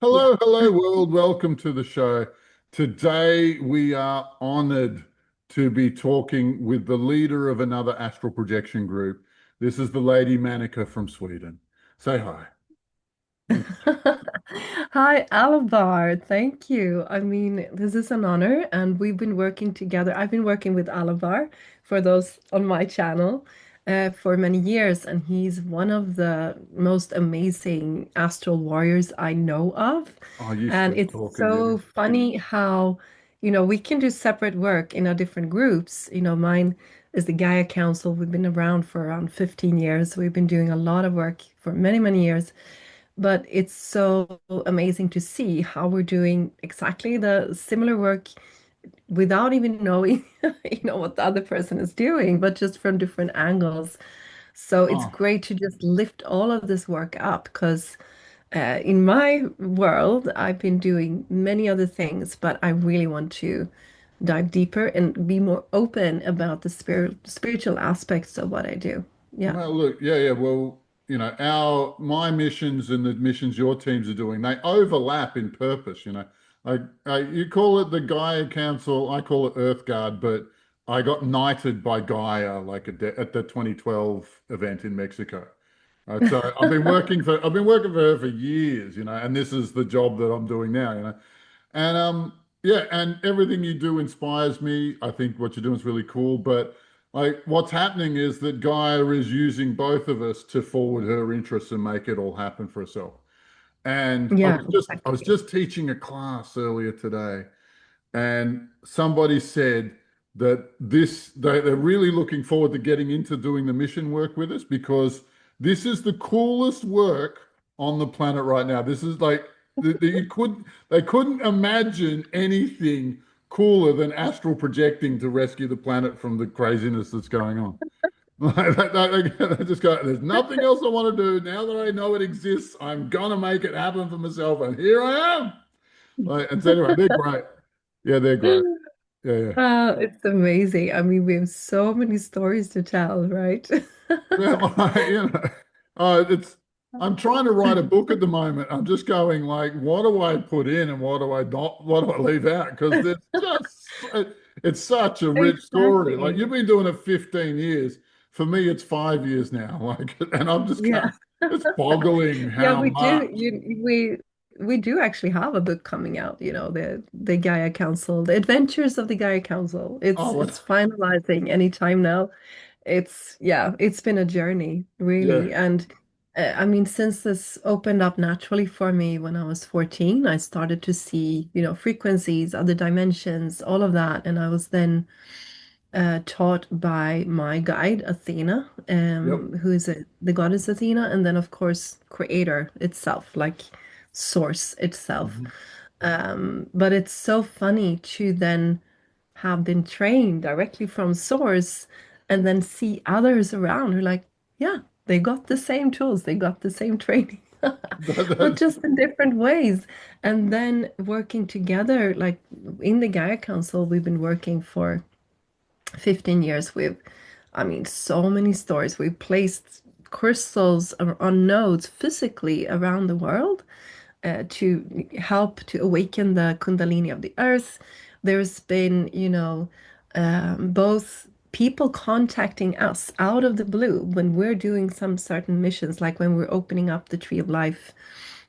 Hello, hello, world. Welcome to the show. Today, we are honored to be talking with the leader of another astral projection group. This is the lady Maneka from Sweden. Say hi. Hi, Alobar. Thank you. I mean, this is an honor, and we've been working together. I've been working with Alobar for those on my channel for many years, and he's one of the most amazing astral warriors I know of. Oh, you And sweet it's talker, so you. funny how, we can do separate work in our different groups. Mine is the Gaia Council. We've been around for around 15 years. We've been doing a lot of work for many, many years. But it's so amazing to see how we're doing exactly the similar work without even knowing, what the other person is doing, but just from different angles. So it's Oh, great to just lift all of this work up because in my world, I've been doing many other things, but I really want to dive deeper and be more open about the spiritual aspects of what I do. Yeah. well, look, yeah, yeah. Well, my missions and the missions your teams are doing, they overlap in purpose. You call it the Gaia Council, I call it Earth Guard, but I got knighted by Gaia like at the 2012 event in Mexico. So I've been working for her for years, and this is the job that I'm doing now. And yeah, and everything you do inspires me. I think what you're doing is really cool. But like what's happening is that Gaia is using both of us to forward her interests and make it all happen for herself. And Yeah, I was exactly. just teaching a class earlier today, and somebody said that they're really looking forward to getting into doing the mission work with us because this is the coolest work on the planet right now. This is like they couldn't imagine anything cooler than astral projecting to rescue the planet from the craziness that's going on. They just go, there's nothing else I want to do now that I know it exists. I'm gonna make it happen for myself, and here I am. And so anyway, they're great. Yeah, they're great. Yeah, yeah. It's amazing. I mean, we have so many stories to tell, right? Yeah, it's I'm trying to write a book at the moment. I'm just going like, what do I put in and what do I leave out? Because it's such a rich story. Like Exactly. you've been doing it 15 years. For me, it's 5 years now. Like, and I'm just Yeah. going, it's boggling Yeah, how we do. much. We do actually have a book coming out, the Gaia Council, The Adventures of the Gaia Council. Oh, It's finalizing anytime now. It's been a journey, yeah. really. And I mean, since this opened up naturally for me when I was 14, I started to see, frequencies, other dimensions, all of that. And I was then taught by my guide, Athena, Yep. who is the goddess Athena, and then, of course, creator itself, like source itself. Mhm. But it's so funny to then have been trained directly from source and then see others around who are like, yeah, they got the same tools, they got the same training, but just in different ways. And then working together, like in the Gaia Council, we've been working for 15 years. I mean, so many stories. We've placed crystals on nodes physically around the world to help to awaken the Kundalini of the earth. There's been, both people contacting us out of the blue when we're doing some certain missions, like when we're opening up the Tree of Life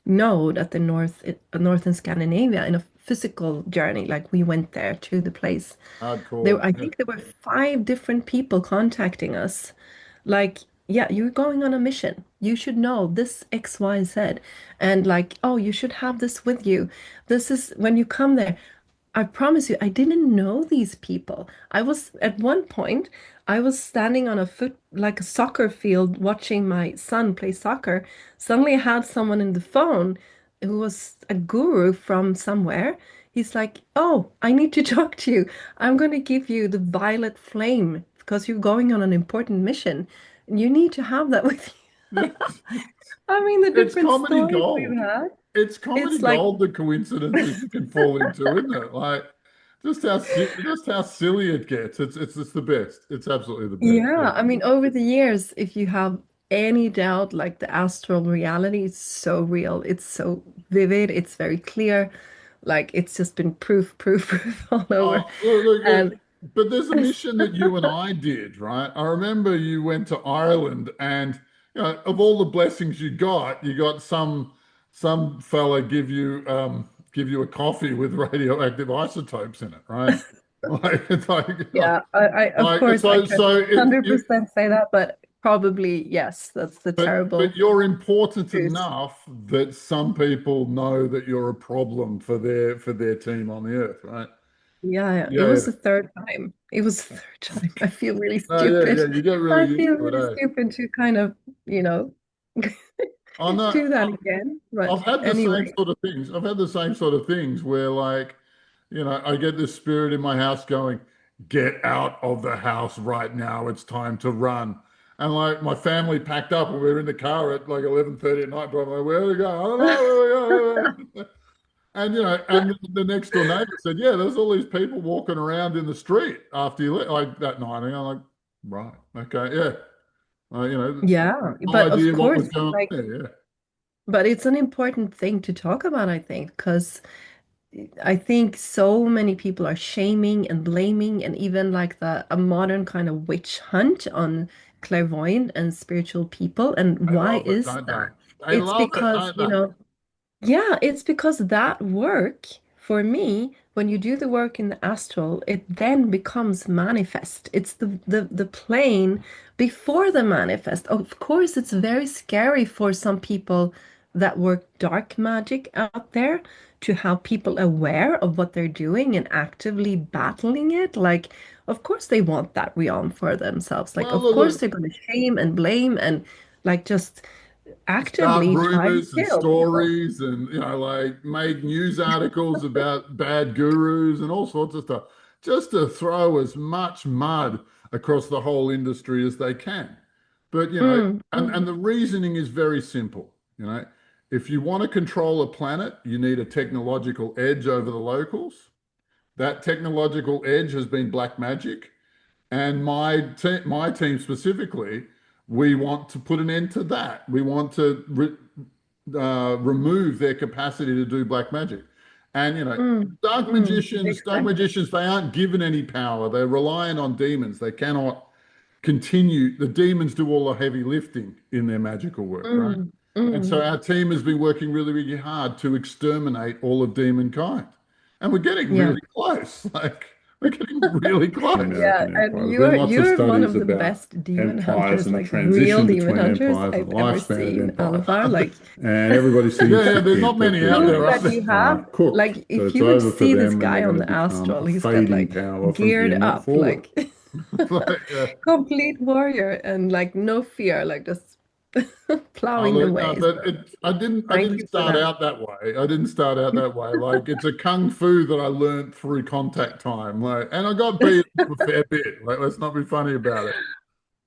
node at the north in Scandinavia in a physical journey, like we went there to the place. Hardcore. I Yeah. think there were five different people contacting us. Like, yeah, you're going on a mission. You should know this X, Y, Z. And like, oh, you should have this with you. This is when you come there. I promise you, I didn't know these people. I was at one point, I was standing on a foot like a soccer field watching my son play soccer. Suddenly I had someone in the phone who was a guru from somewhere. He's like, "Oh, I need to talk to you. I'm going to give you the violet flame because you're going on an important mission. You need to have that with you." Yeah. I mean, the It's different comedy stories we've gold. had. It's comedy It's like gold, the coincidences you can fall into, isn't it? Like just how silly it gets. It's the best. It's absolutely the best. Yeah. yeah, I mean, over the years, if you have any doubt, like the astral reality is so real. It's so vivid. It's very clear. Like it's just been proof all over. Oh, look, And but there's a mission that you and I did, right? I remember you went to Ireland, and of all the blessings you got some fella give you a coffee with radioactive isotopes in it, right? Like it's yeah, I of like course I so can so it you 100% say that, but probably yes, that's the but terrible you're important truth. enough that some people know that you're a problem for their team on the earth, right? Yeah, yeah, it Yeah, was yeah. the third time. It was the third time. I feel really No, yeah, stupid. yeah. You get really I used feel to it, really eh? stupid to kind of, you know, I know. do that again. But I've had the same anyway, sort of things. I've had the same sort of things where, like, I get this spirit in my house going, "Get out of the house right now. It's time to run." And like my family packed up and we were in the car at like 11:30 at night, bro. I'm like, where are we going? I don't know where we go. And and the next door neighbor said, "Yeah, there's all these people walking around in the street after you like that night." And I'm like, "Right, okay, yeah." yeah, No but of idea what course, was going on like, there. Yeah. but it's an important thing to talk about, I think, because I think so many people are shaming and blaming, and even like the a modern kind of witch hunt on clairvoyant and spiritual people. And They why love it, is don't they? that? They It's love it, because, don't they? yeah, it's because that work, for me, when you do the work in the astral, it then becomes manifest. It's the plane before the manifest. Of course, it's very scary for some people that work dark magic out there to have people aware of what they're doing and actively battling it. Like, of course, they want that realm for themselves. Like, Well, of course, look, they're going to shame and blame and like just start actively try to rumors and kill people. stories and, like make news articles about bad gurus and all sorts of stuff, just to throw as much mud across the whole industry as they can. But, Mm, and mm, the reasoning is very simple. If you want to control a planet, you need a technological edge over the locals. That technological edge has been black magic. And my team specifically, we want to put an end to that. We want to remove their capacity to do black magic. And dark exactly. magicians, they aren't given any power. They're reliant on demons. They cannot continue. The demons do all the heavy lifting in their magical work, right? Mm, And so mm, our team has been working really, really hard to exterminate all of demon kind. And we're getting yeah. really close. Like we're getting really The close. Yeah, American and Empire. There's been you're lots of you're one studies of the about best demon empires hunters, and the like real transition demon between hunters empires and I've the ever lifespan of seen, empires. Alvar. Like And everybody Yeah, seems yeah, to there's think not that many the out proof there, are that US there? you have, are cooked, like that if it's you would over for see this them and they're guy going on to the become a astral, he's got fading like power from geared here not up, forward. like Like, complete warrior and like no fear, like just oh, plowing the look, no, way. but So I thank didn't you for start that. out that way. I didn't start out that way. Like it's a kung fu that I learned through contact time. Like, and I got beat up a fair bit. Like, let's not be funny about it.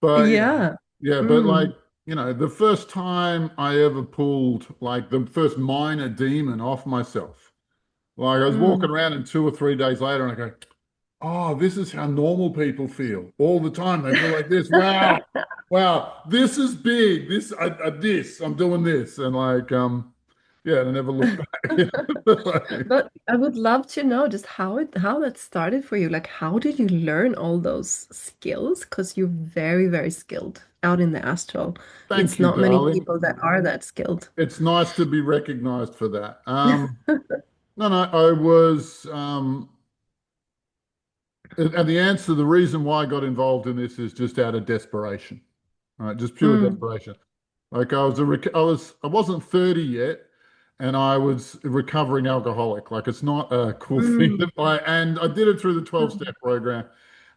But Yeah. yeah, but like, Mm, the first time I ever pulled like the first minor demon off myself, like I was mm, walking around and 2 or 3 days later and I go, oh, this is how normal people feel all the time. They feel like this. Wow, wow, this is big. I'm doing this, and like, yeah, and I never looked back. Like, But I would love to know just how that started for you. Like, how did you learn all those skills? Because you're very, very skilled out in the astral. thank It's you, not many darling. people that are that skilled. It's nice to be recognized for that. No, no, I was, and the answer, the reason why I got involved in this is just out of desperation, right? Just pure Mm, desperation. Like I wasn't 30 yet, and I was a recovering alcoholic. Like it's not a cool thing mm, and I did it through the 12 mm, step program.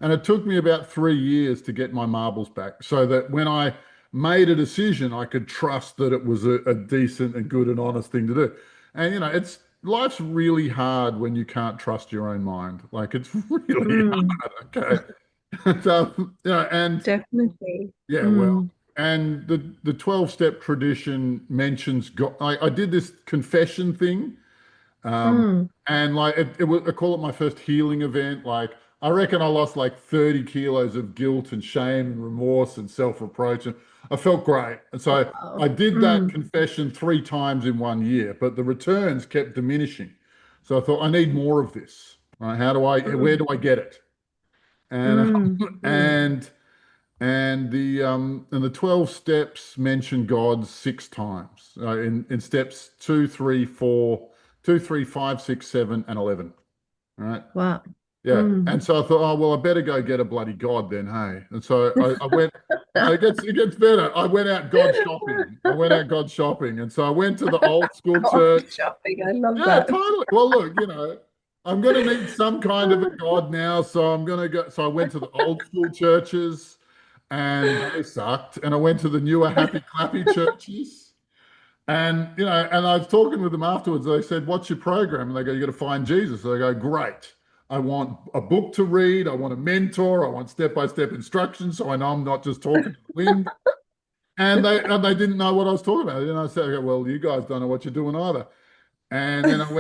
And it took me about 3 years to get my marbles back so that when I made a decision, I could trust that it was a decent and good and honest thing to do. And it's life's really hard when you can't trust your own mind. Like it's really mm. hard. Okay. So, and Definitely. yeah, well, Mm, and the 12 step tradition mentions God. I did this confession thing, mm, and like it was, I call it my first healing event. Like I reckon I lost like 30 kilos of guilt and shame and remorse and self-reproach. And I felt great. And so Wow. I did that Mm, confession 3 times in 1 year, but the returns kept diminishing. So I thought, I need more of this. Right? Where mm, do I get it? And mm. Mm. and the 12 steps mention God 6 times in steps 2, 3, 4, 2, 3, 5, 6, 7, and 11. Right. Wow. Yeah. Mm. And so I thought, oh, well, I better go get a bloody God then, hey. And so I went, no, it gets better. I went out God shopping. I went out God shopping. And so I went to the old school Coffee church. shopping. I love Yeah, that. totally. Well, look, I'm going to need some kind of a God now. So I'm going to go. So I went to the old school churches and they sucked. And I went to the newer happy clappy churches. And I was talking with them afterwards. They said, "What's your program?" And they go, "You got to find Jesus." So I go, "Great. I want a book to read. I want a mentor. I want step-by-step instructions, so I know I'm not just talking to the wind." And they didn't know what I was talking about. And I said, okay, "Well, you guys don't know what you're doing either." And then I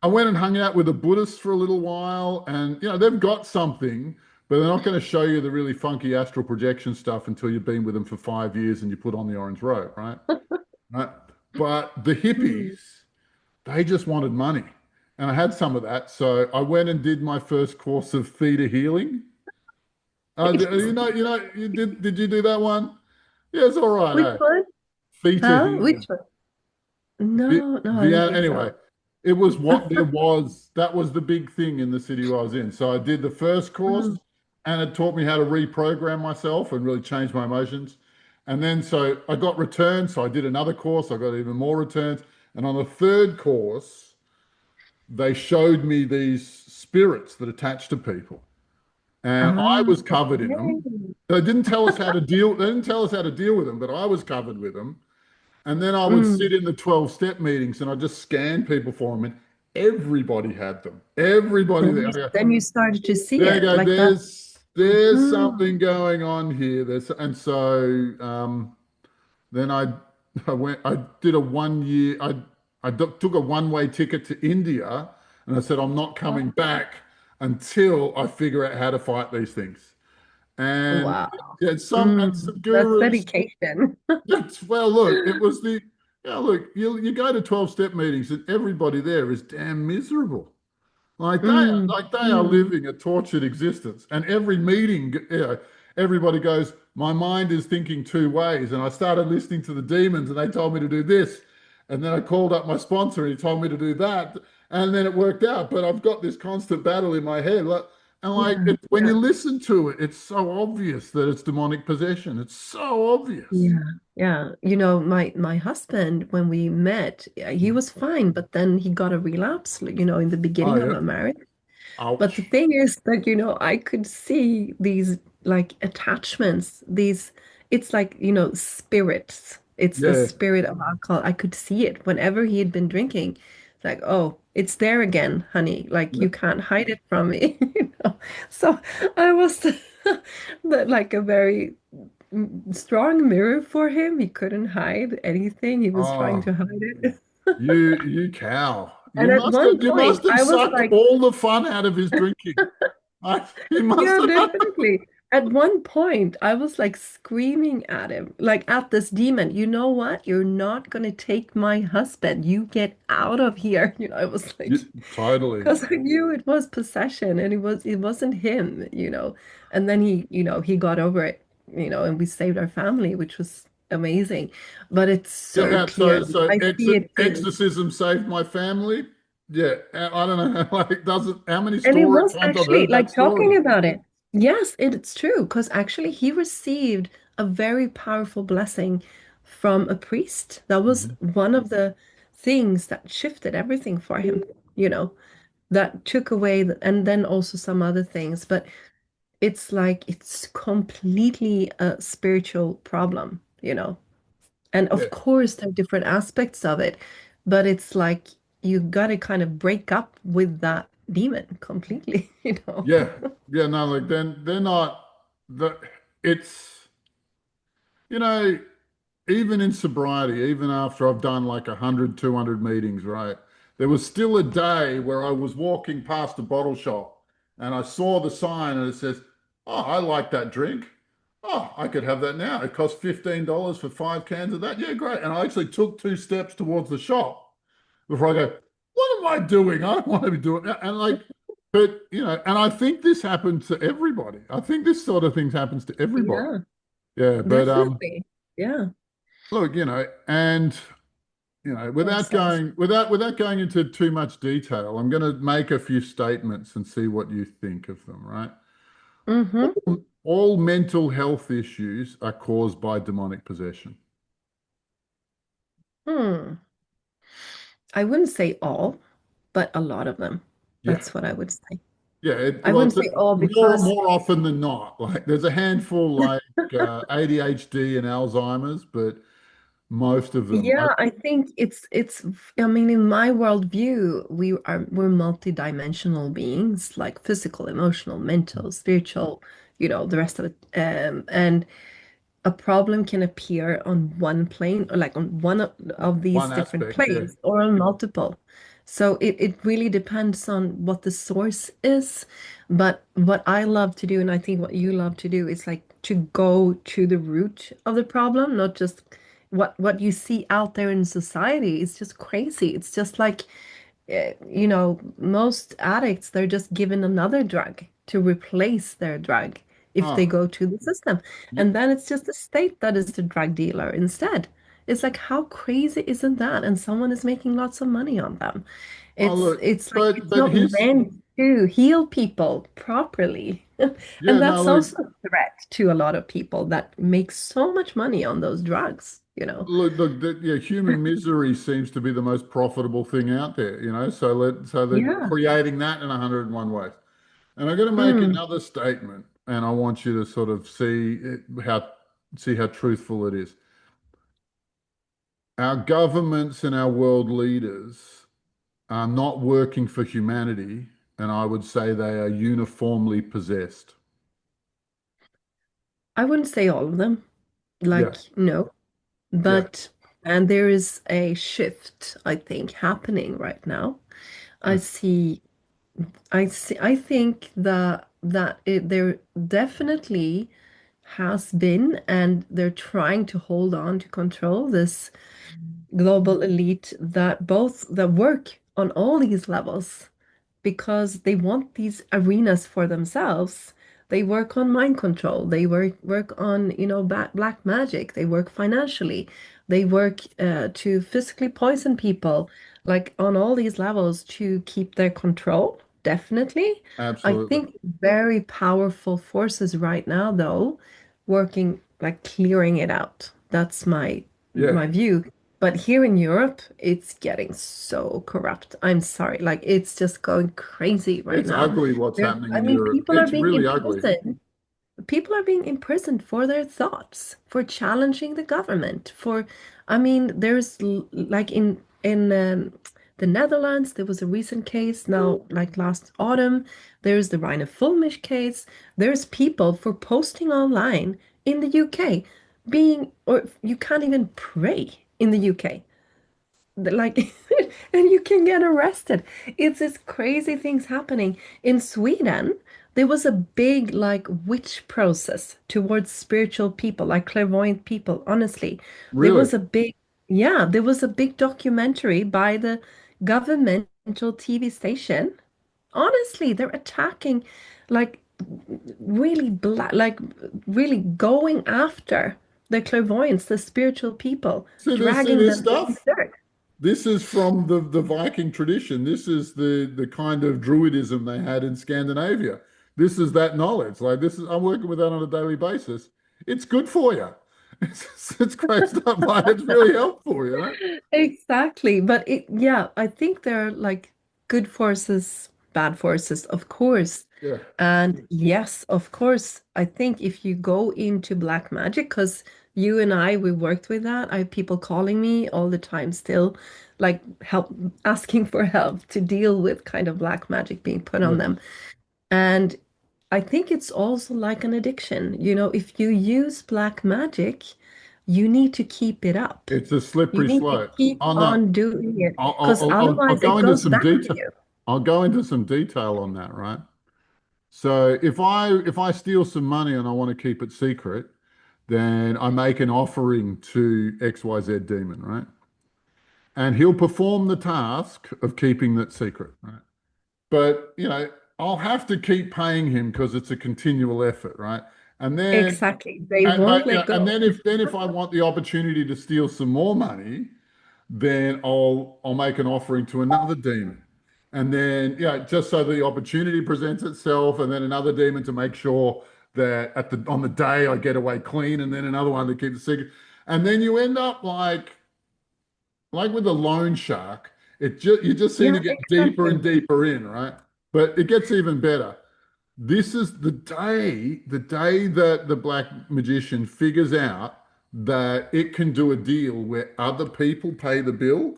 went and hung out with the Buddhists for a little while, and they've got something, but they're not going to show you the really funky astral projection stuff until you've been with them for 5 years and you put on the orange robe, right? Right. But the Mm. hippies, they just wanted money. And I had some of that. So I went and did my first course of theta healing. Did you do that one? Yeah, it's all right, Which eh? one? Theta Huh? Which healing. one? Vi- No, no, I don't think Anyway, so. it was what there was. That was the big thing in the city where I was in. So I did the first course Mm. and it taught me how to reprogram myself and really change my emotions. And then so I got returns. So I did another course. I got even more returns. And on the third course, they showed me these spirits that attach to people. And I Ah, was covered in them. okay. They didn't tell us how to deal with them, but I was covered with them. And then I would Mm. sit in the 12 step meetings and I just scan people for them and everybody had them. Everybody there. Then you started to see There you it go. like that. There's Mm. something going on here. And so then I did a 1 year, took a one-way ticket to India and I said, I'm not coming back until I figure out how to fight these things. And Wow. yeah, Mm. some That's gurus. dedication. Well, look, it was the, yeah, look, you go to 12 step meetings and everybody there is damn miserable. Mm. Like they are Mm. living a tortured existence. And every meeting, everybody goes, my mind is thinking 2 ways. And I started listening to the demons and they told me to do this. And then I called up my sponsor and he told me to do that. And then it worked out. But I've got this constant battle in my head. Yeah. When Yeah. you listen to it, it's so obvious that it's demonic possession. It's so obvious. Yeah, yeah. My husband, when we met, yeah, he was fine, but then he got a relapse, in the Oh, beginning of yeah. our marriage. But the Ouch. thing is that, I could see these like attachments, it's like, spirits. It's the Yeah. spirit of alcohol. I could see it whenever he had been drinking. It's like, oh, it's there again, honey. Like Yeah. you can't hide it from me, So I was like a very strong mirror for him. He couldn't hide anything. He was trying Oh. to hide it. You cow. And at one You must point, have I was sucked like, all the fun out of his drinking. You must yeah, have. definitely. At one point, I was like screaming at him, like at this demon, you know what? You're not going to take my husband. You get out of here. I was like, Totally. because I knew it was possession and it wasn't him, And then he got over it, and we saved our family, which was amazing. But it's Yeah, so clear. so I see it too. exorcism saved my family. Yeah, I don't know. Like, doesn't how many And it story was times I've actually heard that like talking story? about it. Yes, it's true because actually he received a very powerful blessing from a priest. That was Mhm. one of the things that shifted everything for him, that took away, and then also some other things. But it's like it's completely a spiritual problem. And Yeah, of course, there are different aspects of it, but it's like you got to kind of break up with that demon completely. yeah, yeah. No, like then they're not. The it's you know even in sobriety, even after I've done like 100, 200 meetings, right? There was still a day where I was walking past a bottle shop and I saw the sign and it says, "Oh, I like that drink." Oh, I could have that now. It costs $15 for 5 cans of that. Yeah, great. And I actually took 2 steps towards the shop before I go, what am I doing? I don't want to be doing that. And like, but and I think this happens to everybody. I think this sort of thing happens to everybody. Yeah, Yeah, but definitely. Yeah. look, and I'm without so going without going into too much detail, I'm going to make a few statements and see what you think of them, right? mm-hmm. All mental health issues are caused by demonic possession. Hmm. I wouldn't say all, but a lot of them. Yeah. That's what I would say. Yeah, I well, wouldn't it's say all because more often than not. Like, there's a handful like ADHD and Alzheimer's, but most of them, yeah, I think it's I mean in my worldview, we're multidimensional beings, like physical, emotional, mental, spiritual, the rest of it. And a problem can appear on one plane or like on one of these one different aspect, yeah. planes or on multiple. So it really depends on what the source is. But what I love to do, and I think what you love to do, is like to go to the root of the problem, not just what you see out there in society. It's just crazy. It's just like most addicts, they're just given another drug to replace their drug if they Oh, go to the system. y- And then it's just the state that is the drug dealer instead. It's like, how crazy isn't that? And someone is making lots of money on them. oh It's look, it's like but it's not here's meant to heal people properly. yeah, And no, that's look, also a threat to a lot of people that make so much money on those drugs. yeah, human misery seems to be the most profitable thing out there. So they're Yeah. creating that in 101 ways. And I'm going to make Mm. another statement, and I want you to sort of see how truthful it is. Our governments and our world leaders are not working for humanity, and I would say they are uniformly possessed. I wouldn't say all of them. Yeah, Like, no. yeah, But and there is a shift, I think, happening right now. I yeah, see I think there definitely has been, and they're trying to hold on to control this global elite that work on all these levels because they want these arenas for themselves. They work on mind control. They work on, black magic. They work financially. They work to physically poison people, like on all these levels to keep their control. Definitely. I absolutely. think very powerful forces right now, though, working like clearing it out. That's my Yeah, my view. But here in Europe, it's getting so corrupt. I'm sorry. Like it's just going crazy right it's now. ugly what's happening I in mean, Europe. people are It's being really ugly. imprisoned. People are being imprisoned for their thoughts, for challenging the government, I mean, like in the Netherlands, there was a recent case now, like last autumn. There's the Rainer Fulmish case. There's people for posting online in the UK or you can't even pray in the UK like and you can get arrested. It's this crazy things happening in Sweden. There was a big like witch process towards spiritual people, like clairvoyant people. Honestly, there Really. was a big there was a big documentary by the governmental TV station. Honestly, they're attacking like really black, like really going after the clairvoyants, the spiritual people, See dragging this them to stuff? the This is from the Viking tradition. This is the kind of druidism they had in Scandinavia. This is that knowledge. Like this is I'm working with that on a daily basis. It's good for you. It's great stuff. Like it's really helpful. Exactly. But I think there are like good forces, bad forces, of course. Yeah. And yes, of course, I think if you go into black magic, because you and we worked with that. I have people calling me all the time still, like help, asking for help to deal with kind of black magic being put on Yeah. them. And I think it's also like an addiction. If you use black magic, you need to keep it up. It's a You slippery need to slope. keep Oh no, on doing it I'll, because I'll otherwise go it into goes some back to detail. you. I'll go into some detail on that, right? So if I steal some money and I want to keep it secret, then I make an offering to XYZ demon, right? And he'll perform the task of keeping that secret, right? But I'll have to keep paying him because it's a continual effort, right? And then Exactly. They and, won't but let and go. then if I want the opportunity to steal some more money, then I'll make an offering to another demon. And then, just so the opportunity presents itself, and then another demon to make sure that on the day I get away clean, and then another one to keep the secret. And then you end up like with the loan shark, you just seem Yeah, to get deeper and exactly. deeper in, right? But it gets even better. This is the day that the black magician figures out that it can do a deal where other people pay the bill.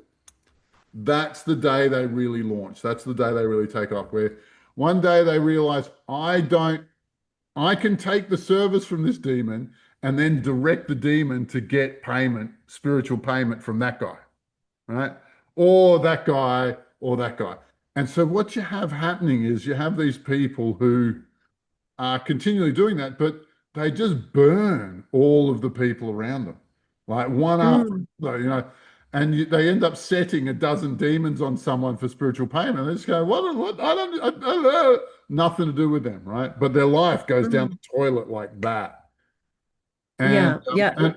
That's the day they really launch. That's the day they really take off. Where one day they realize, I can take the service from this demon and then direct the demon to get payment, spiritual payment from that guy, right? Or that guy, or that guy. And so what you have happening is you have these people who are continually doing that, but they just burn all of the people around them, like one after Mm, another, and they end up setting a dozen demons on someone for spiritual payment. They just go, what? I don't know. Nothing to do with them, right? But their life goes down mm. the toilet like that. And, Yeah, yeah.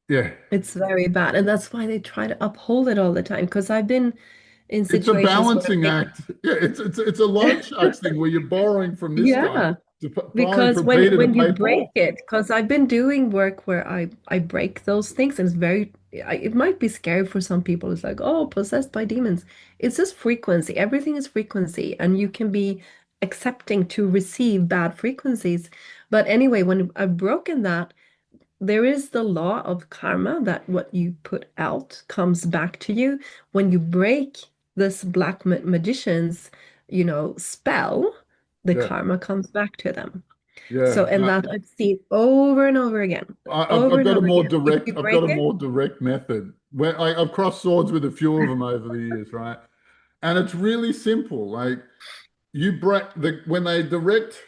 yeah, It's very bad. And that's why they try to uphold it all the time. Because I've been in it's a situations where balancing act. Yeah, it's a loan sharks thing where you're borrowing from this guy yeah, to borrowing because from Peter to when you pay break Paul. it, because I've been doing work where I break those things, and it's it might be scary for some people. It's like, oh, possessed by demons. It's just frequency. Everything is frequency, and you can be accepting to receive bad frequencies. But anyway, when I've broken that, there is the law of karma that what you put out comes back to you. When you break this magician's, spell, the Yeah, karma comes back to them. So, yeah. and that I've seen over and over again, over I've and got a over more again. If direct you I've got break a it, more direct method where I've crossed swords with a few of them over the years, right? And it's really simple. Like you break when they direct,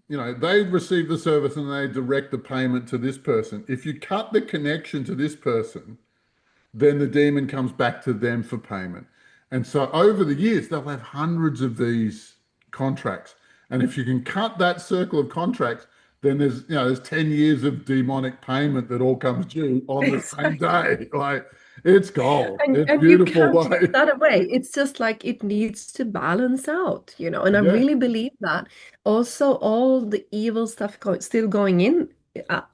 they receive the service and they direct the payment to this person. If you cut the connection to this person, then the demon comes back to them for payment. And so over the years, they'll have hundreds of these contracts. And if you can cut that circle of contracts, then there's 10 years of demonic payment that all comes due on the same exactly. day. Like it's gold. It's And you beautiful. can't take that away. It's just like it needs to balance out, and I Yeah. really believe that. Also, all the evil stuff still going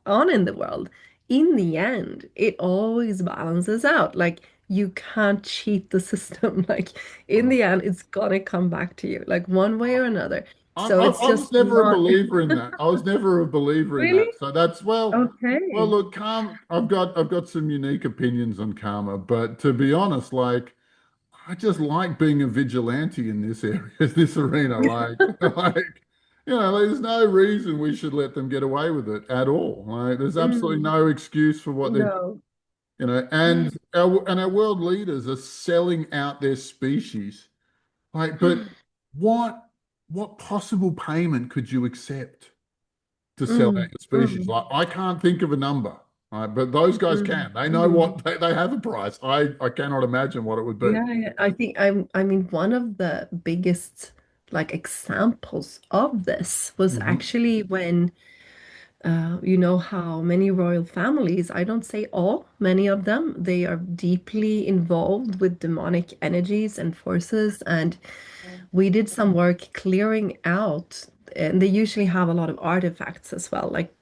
on in the world, in the end, it always balances out. Like you can't cheat the system. Like in Oh. the end, it's gonna come back to you, like one way or another. I, So I, it's I was just never a not believer in that. I was never a believer in really that. So that's well, okay. look, I've got some unique opinions on karma, but to be honest, like I just like being a vigilante in this area, this arena. There's no reason we should let them get away with it at all. Like, there's absolutely Mm, no excuse for what they're, no. and our world leaders are selling out their species. But what what possible payment could you accept to sell out Mm, your species? mm, Like, I can't think of a number. Right? But those guys mm, can. They know mm. what they have a price. I cannot imagine what it would be. Yeah, yeah. I mean, one of the biggest like examples of this was Hmm. actually when you know how many royal families, I don't say all, many of them, they are deeply involved with demonic energies and forces. And we did some work clearing out, and they usually have a lot of artifacts as well, like,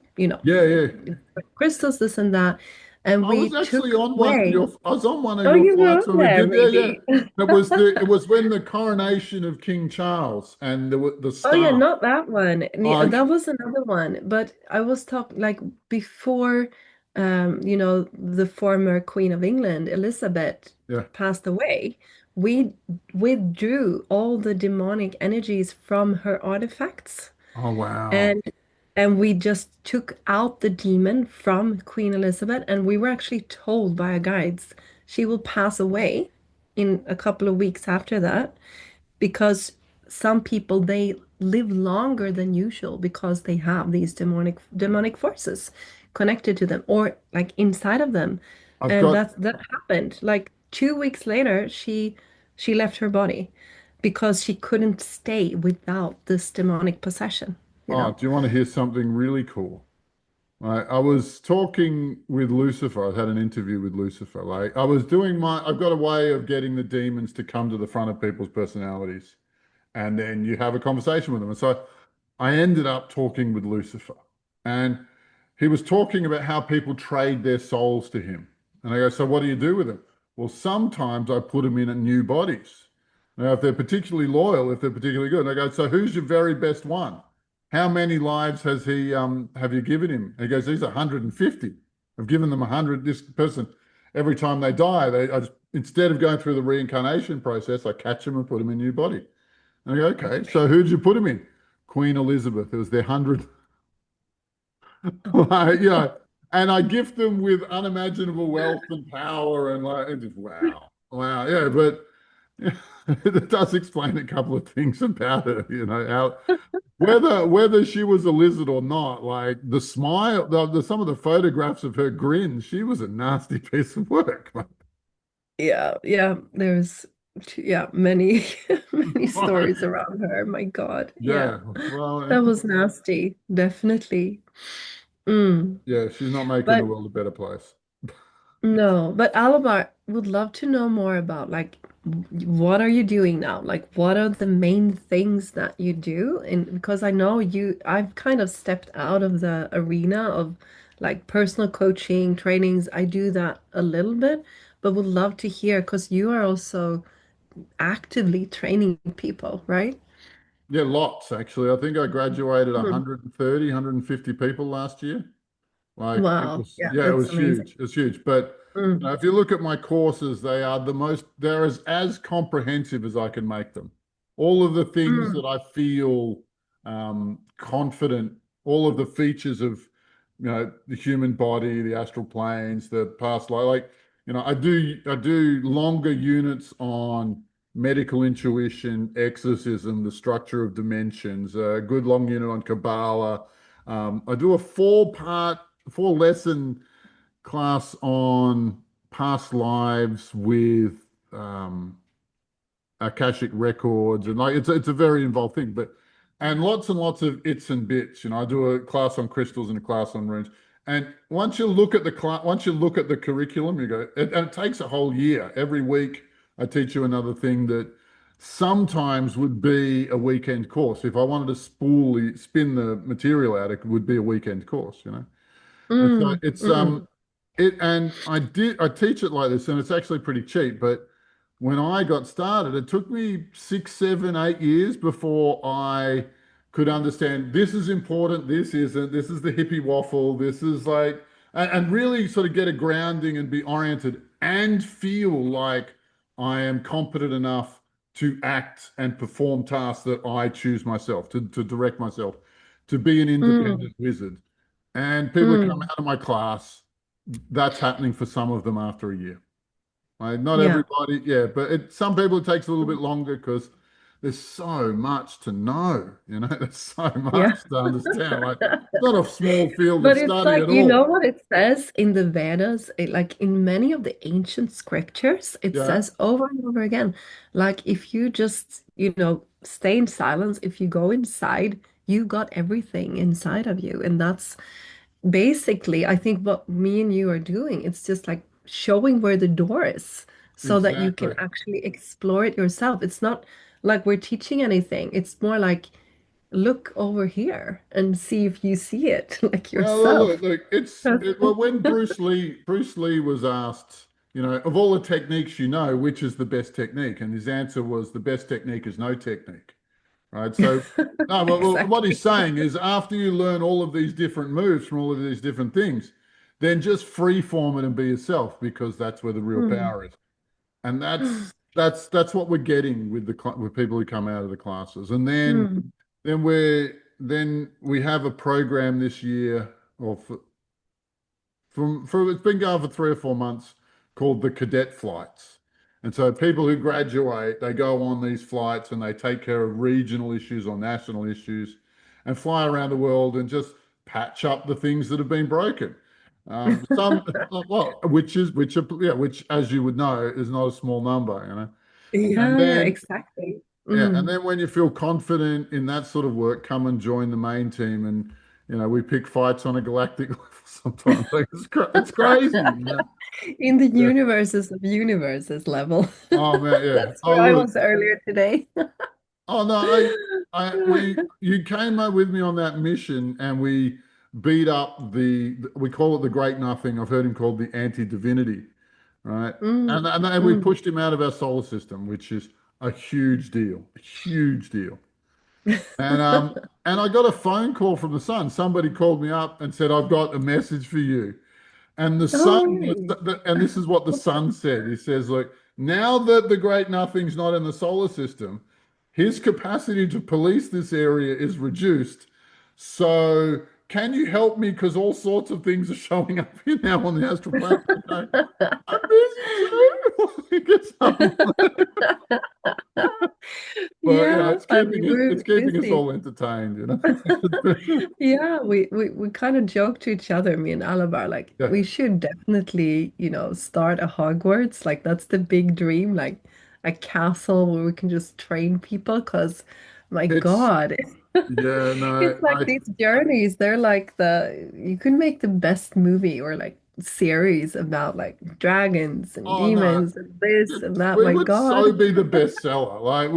Yeah, yeah. crystals, this and that. And I was we actually took on one of away. your I was on one of Oh, your you were flights on when we there, did. Yeah, yeah. maybe. It was when the coronation of King Charles and the Oh yeah, staff. not that one. Oh, That was another one. But I was talking like before, the former Queen of England, Elizabeth, yeah. passed away. We withdrew all the demonic energies from her artifacts, Oh, wow. and we just took out the demon from Queen Elizabeth, and we were actually told by our guides she will pass away in a couple of weeks after that because some people they live longer than usual because they have these demonic forces connected to them or like inside of them. I've And got, that happened. Like 2 weeks later, she left her body because she couldn't stay without this demonic possession, you oh, know? do you want to hear something really cool? I was talking with Lucifer. I had an interview with Lucifer. Like I was doing I've got a way of getting the demons to come to the front of people's personalities, and then you have a conversation with them. And so I ended up talking with Lucifer, and he was talking about how people trade their souls to him. And I go, so what do you do with them? Well, sometimes I put them in new bodies. Now, if they're particularly loyal, if they're particularly good, and I go, so who's your very best one? How many lives has he have you given him? And he goes, these are 150. I've given them 100. This person, every time they die, I just, instead of going through the reincarnation process, I catch them and put them in a new body. And I go, okay, so who'd you put him in? Queen Elizabeth. It was their 100th. Oh, Like, and I gift them with unimaginable wealth and power and like, it just, wow. Wow. Yeah, but it does explain a couple of things about her, how whether she was a lizard or not, like the smile, some of the photographs of her grin, she was a nasty piece of work. yeah, yeah, yeah, many many stories around her. My God. Yeah. Yeah, well, That was nasty, definitely. Mm. yeah, she's not making the But world a better place. no, but Alabar would love to know more about like what are you doing now? Like what are the main things that you do? And because I know I've kind of stepped out of the arena of like personal coaching, trainings. I do that a little bit, but would love to hear because you are also actively training people, right? Yeah, lots actually. I think I graduated Mhm. 130, 150 people last year. Like it Wow. was, Yeah, yeah, it that's was amazing. huge. It's huge. But Mm. if you look at my courses, they're as comprehensive as I can make them. All of the things that Mm. I feel confident, all of the features of, the human body, the astral planes, the past life, like, I do longer units on medical intuition, exorcism, the structure of dimensions, a good long unit on Kabbalah. I do a four lesson class on past lives with um, Akashic records, and like it's a very involved thing. But and lots of its and bits. I do a class on crystals and a class on runes. And once you look at the curriculum, you go, and it takes a whole year. Every week, I teach you another thing that sometimes would be a weekend course. If I wanted to spin the material out, it would be a weekend course. And so Mm. it's Mm. and I teach it like this, and it's actually pretty cheap. But when I got started, it took me 6, 7, 8 years before I could understand this is important, this isn't, this is the hippie waffle, this is like, and really sort of get a grounding and be oriented and feel like I am competent enough to act and perform tasks that I choose myself, to direct myself, to be an Mm. independent wizard. And people who come Mm. out of my class, that's happening for some of them after a year. Like not Yeah. everybody, yeah, but some people it takes a little bit longer because there's so much to know, there's so Yeah. much to understand. Like it's not a small field of But it's study like, at you know all. what it says in the Vedas, like in many of the ancient scriptures, it Yeah, says over and over again, like if you just, stay in silence, if you go inside, you got everything inside of you. And that's basically, I think what me and you are doing. It's just like showing where the door is so that you can exactly. actually explore it yourself. It's not like we're teaching anything. It's more like look over here and see if you see it like Well, yourself. look, That's- well, when Bruce Lee was asked, of all the techniques which is the best technique? And his answer was the best technique is no technique. Right. So, no, what he's Exactly. saying is after you learn all of these different moves from all of these different things, then just free form it and be yourself because that's where the real Mm. power is. And that's what we're getting with with people who come out of the classes. And Mm. then we have a program this year or from it's been going for 3 or 4 months called the Cadet Flights. And so people who graduate, they go on these flights and they take care of regional issues or national issues and fly around the world and just patch up the things that have been broken. Some, well, which, as you would know, is not a small number, you know. And Yeah, then, exactly. yeah, and Mm. then when you feel confident in that sort of work, come and join the main team, and we pick fights on a galactic level sometimes. Like it's crazy, you know. In the Yeah. universes of universes level. Oh man, yeah. That's Oh where I look. was earlier today. Oh no, you came up with me on that mission, and we beat up we call it the Great Nothing. I've heard him called the Anti-Divinity, right? Mm, And we mm. pushed him out of our solar system, which is a huge deal. And I got a phone call from the sun. Somebody called me up and said, "I've got a message for you." And the Oh, sun was, really? and this is what the sun said. He says, "Look, now that the Great Nothing's not in the solar system, his capacity to police this area is reduced. So can you help me? Because all sorts of things are showing up here now on the astral plane." Okay, I'm busy, sir. I guess but Yeah, I mean, it's we're keeping us busy. all entertained, you know. Yeah, we kind of joke to each other, me and Alabar, like Yeah. we should definitely, start a Hogwarts. Like that's the big dream, like a castle where we can just train people. Because, my It's God, yeah, no, it's like these journeys. They're like you could make the best movie or like series about like dragons and oh no, demons and this and that. we My would God. so be the bestseller. Like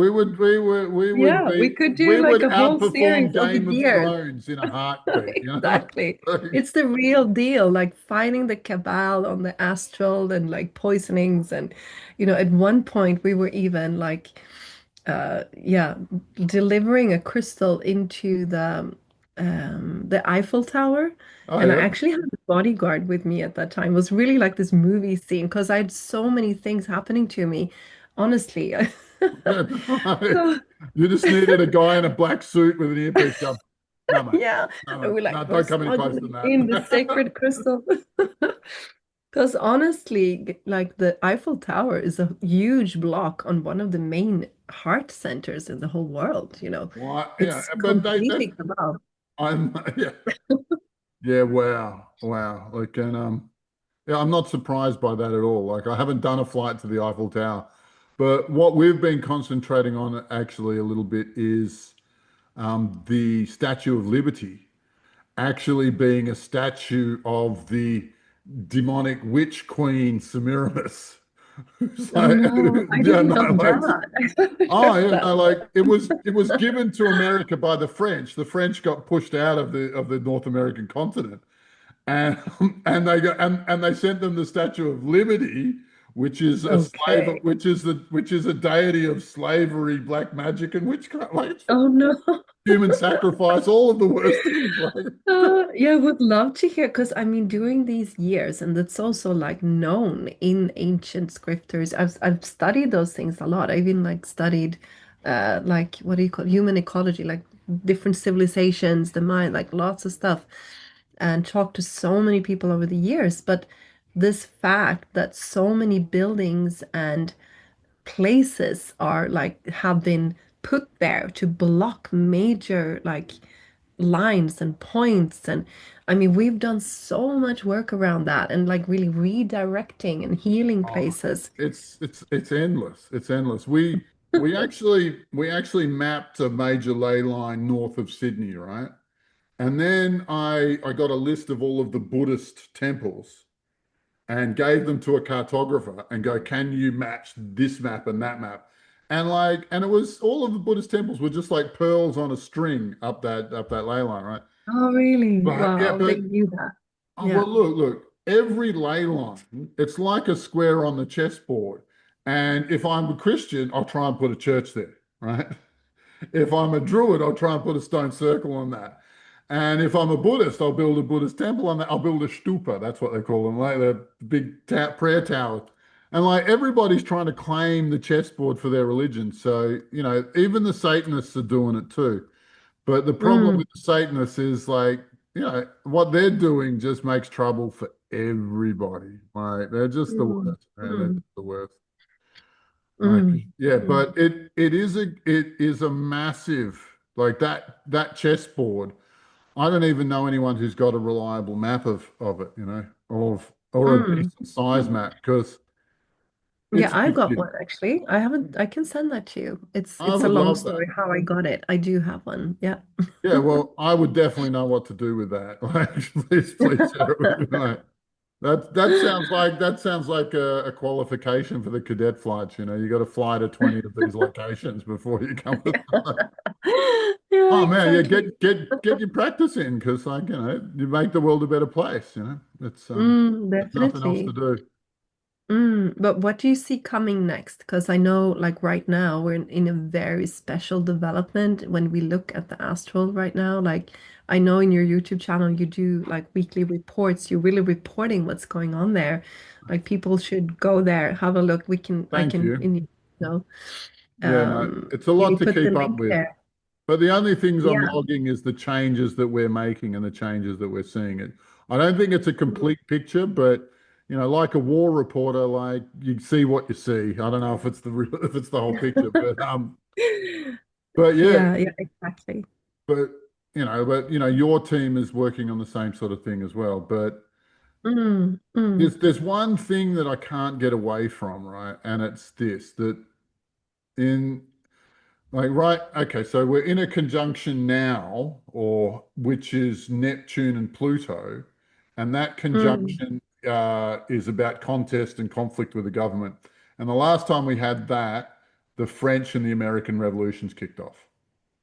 Yeah, we could do we like would a whole outperform series over Game of years. Thrones in a heartbeat, you know? Exactly. It's the real deal, like fighting the cabal on the astral and like poisonings. And, at one point we were even like, yeah, delivering a crystal into the Eiffel Tower. Oh And I yeah. actually had a bodyguard with me at that time. It was really like this movie scene because I had so many things happening to me, honestly. Yeah, no. So, You just needed a guy in a black suit with an earpiece going, no mate, yeah, no and mate, we're like, no, we're don't come any closer than smuggling in the that. sacred crystal. Because honestly, like the Eiffel Tower is a huge block on one of the main heart centers in the whole world, Why? Yeah, It's but completely cabal. I'm yeah, yeah, wow, wow. Like, and yeah, I'm not surprised by that at all. Like, I haven't done a flight to the Eiffel Tower, but what we've been concentrating on actually a little bit is the Statue of Liberty actually being a statue of the demonic witch queen Semiramis. Oh So, no, I yeah, didn't no, know like, that. I haven't oh heard yeah, that no, one. like it was given to America by the French. The French got pushed out of the North American continent, and and they sent them the Statue of Liberty, which is a slave, Okay. which is a deity of slavery, black magic, and witchcraft, like Oh no. human sacrifice, all of the worst things. Like, Yeah, I would love to hear because I mean, during these years, and it's also like known in ancient scriptures. I've studied those things a lot. I've even like studied, like what do you call human ecology, like different civilizations, the mind, like lots of stuff, and talked to so many people over the years. But this fact that so many buildings and places are like have been put there to block major like lines and points. And I mean, we've done so much work around that and like really redirecting and healing oh, places. it's endless. It's endless. We actually mapped a major ley line north of Sydney, right? And then I got a list of all of the Buddhist temples and gave them to a cartographer and go, can you match this map and that map? And it was all of the Buddhist temples were just like pearls on a string up that ley line, right? Oh, really? But yeah, Wow, they but knew that. oh, Yeah. well, look, every ley line, it's like a square on the chessboard. And if I'm a Christian, I'll try and put a church there, right? If I'm a Druid, I'll try and put a stone circle on that. And if I'm a Buddhist, I'll build a Buddhist temple on that. I'll build a stupa. That's what they call them, like the big prayer towers. And like everybody's trying to claim the chessboard for their religion. So, even the Satanists are doing it too. But the problem Mm, with the Satanists is like, what they're doing just makes trouble for everybody. Like they're just the mm, worst, man. They're mm. just the worst. Like, Mm, yeah, mm. but it is a massive, like that chessboard. I don't even know anyone who's got a reliable map of it, or a Mm. decent size map because Yeah, it's I've got huge. one actually. I haven't, I can send that to you. I It's a would long love that. story how I got it. I do have one. Yeah. Yeah, well, I would definitely know what to do with that. Like, please share it with me. Like, that sounds like a qualification for the cadet flights. You got to fly to 20 of these locations before you come with. Yeah, Oh man, yeah, exactly. get your practice in because you make the world a better place. There's nothing else to Definitely. do. But what do you see coming next? Because I know, like right now, we're in a very special development when we look at the astral right now. Like, I know in your YouTube channel, you do like weekly reports. You're really reporting what's going on there. Like, people should go there, have a look. I Thank can, you. Yeah, no, um, it's a maybe lot to put the keep up link with. there. But the only things I'm Yeah. logging is the changes that we're making and the changes that we're seeing. I don't think it's a complete picture, but like a war reporter, like you see what you see. I don't know if it's if it's the whole picture, but yeah, Yeah, yeah, exactly. but your team is working on the same sort of thing as well. But Mm, mm, there's one thing that I can't get away from, right? And it's this that in Like, right, okay, so we're in a conjunction now, or which is Neptune and Pluto, and that mm. conjunction is about contest and conflict with the government. And the last time we had that, the French and the American revolutions kicked off,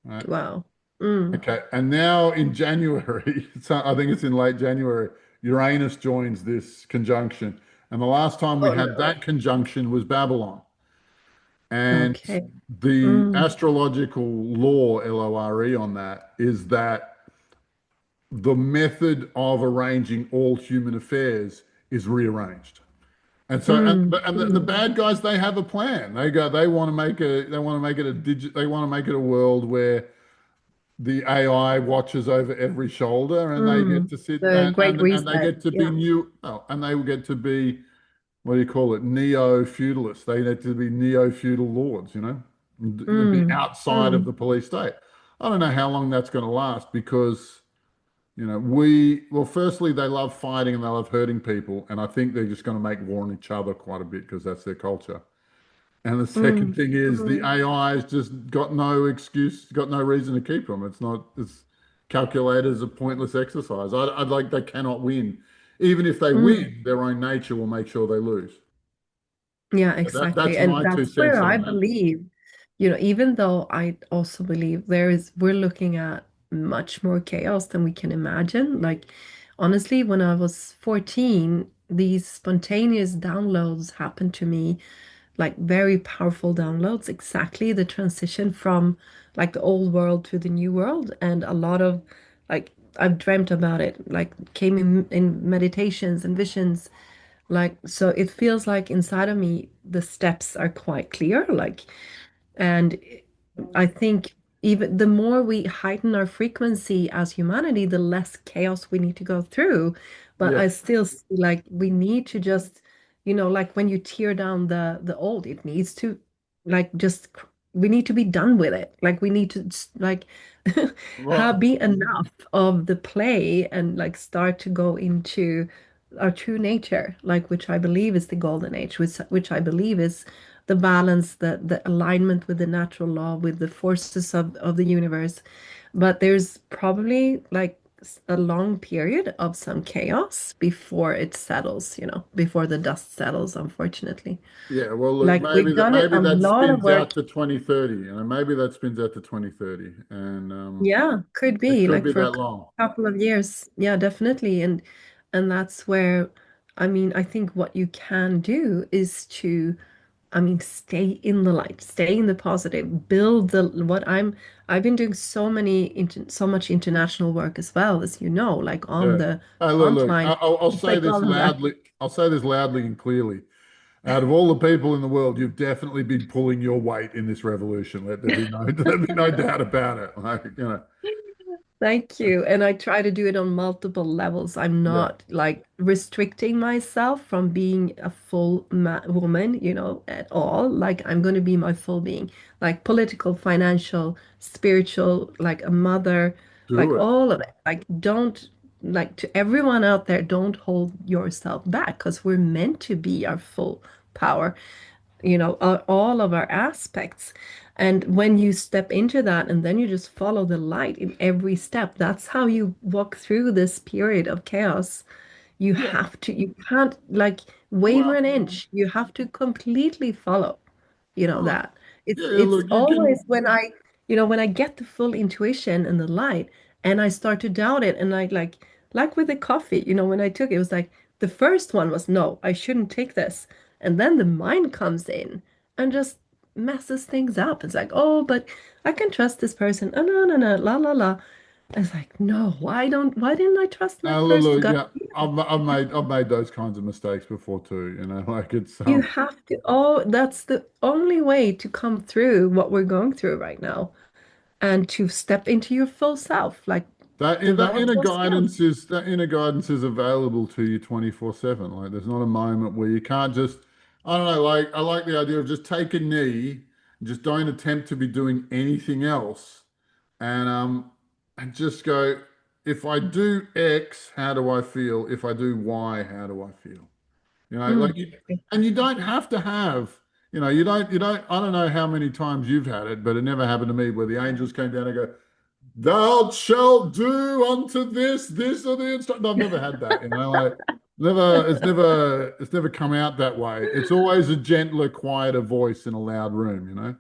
right? Wow. Mm. Okay, and now in January, so I think it's in late January, Uranus joins this conjunction. And the last time we Oh had no. that conjunction was Babylon. And Okay. the Mm, astrological law, LORE, on that is that the method of arranging all human affairs is rearranged. And so, mm, and the mm, bad guys, they have a plan. They want to make it they want to make it a world where the AI watches over every shoulder, and they get mm. to sit The Great and they Reset. get to be Yeah. new, oh, and they will get to be what do you call it? Neo-feudalists. They need to be neo-feudal lords, and be Mm, outside of mm. the police state. I don't know how long that's going to last because, well, firstly, they love fighting and they love hurting people. And I think they're just going to make war on each other quite a bit because that's their culture. And the second Mm, thing is the mm, AI has just got no excuse, got no reason to keep them. It's calculated as a pointless exercise. I'd like they cannot win. Even if they mm. win, their own nature will make sure they lose. Yeah, That's exactly. And my two that's where cents I on that. believe, even though I also believe we're looking at much more chaos than we can imagine. Like, honestly, when I was 14, these spontaneous downloads happened to me, like very powerful downloads, exactly the transition from like the old world to the new world. And a lot of like, I've dreamt about it, like came in meditations and visions. Like, so it feels like inside of me, the steps are quite clear. Like, and I think even the more we heighten our frequency as humanity, the less chaos we need to go through. But Yeah. I still see like we need to just, like when you tear down the old, it needs to like just we need to be done with it. Like we need to like have Well, be enough of the play and like start to go into our true nature, like which I believe is the golden age, which I believe is the balance, the alignment with the natural law, with the forces of the universe. But there's probably like a long period of some chaos before it settles, before the dust settles, unfortunately. yeah. Well, look, Like we've done it maybe a that lot of spins work. out to 2030. Maybe that spins out to 2030, and Yeah, could it be could like be for a that long. couple of years. Yeah, definitely. And that's where, I mean, I think what you can do is to, I mean, stay in the light, stay in the positive, build the what I've been doing so much international work as well, as like on Yeah. the Hey, look, front look. line. I'll It's say like this all of that. loudly. I'll say this loudly and clearly. Out of all the people in the world, you've definitely been pulling your weight in this revolution. Let there be no, there be no doubt about it. Thank you. And I try to do it on multiple levels. I'm Yeah, not like restricting myself from being a full ma woman, at all. Like I'm going to be my full being, like political, financial, spiritual, like a mother, do like it. all of it. Like don't, like to everyone out there, don't hold yourself back because we're meant to be our full power, all of our aspects. And when you step into that and then you just follow the light in every step, that's how you walk through this period of chaos. Yeah. You can't like waver Well, an inch. You have to completely follow, well, that. It's yeah, it's look, you always can. when I get the full intuition and the light and I start to doubt it and I like with the coffee, when I took it, it was like the first one was no, I shouldn't take this. And then the mind comes in and just messes things up. It's like, oh, but I can trust this person. Oh no, no, no, la la la. It's like, no, why didn't I trust my Look, first look, gut? yeah, I've made those kinds of mistakes before too. Like it's You have to, oh, that's the only way to come through what we're going through right now and to step into your full self, like that develop inner those skills. guidance is available to you 24/7. Like there's not a moment where you can't just, I don't know, like I like the idea of just take a knee, just don't attempt to be doing anything else, and just go, if I do X, how do I feel? If I do Y, how do I feel? Like Mm. and you don't have to have, you don't, I don't know how many times you've had it, but it never happened to me where the angels came down and go, thou shalt do unto this or the instruction. I've never had that, like it's never come out that way. It's always a gentler, quieter voice in a loud room.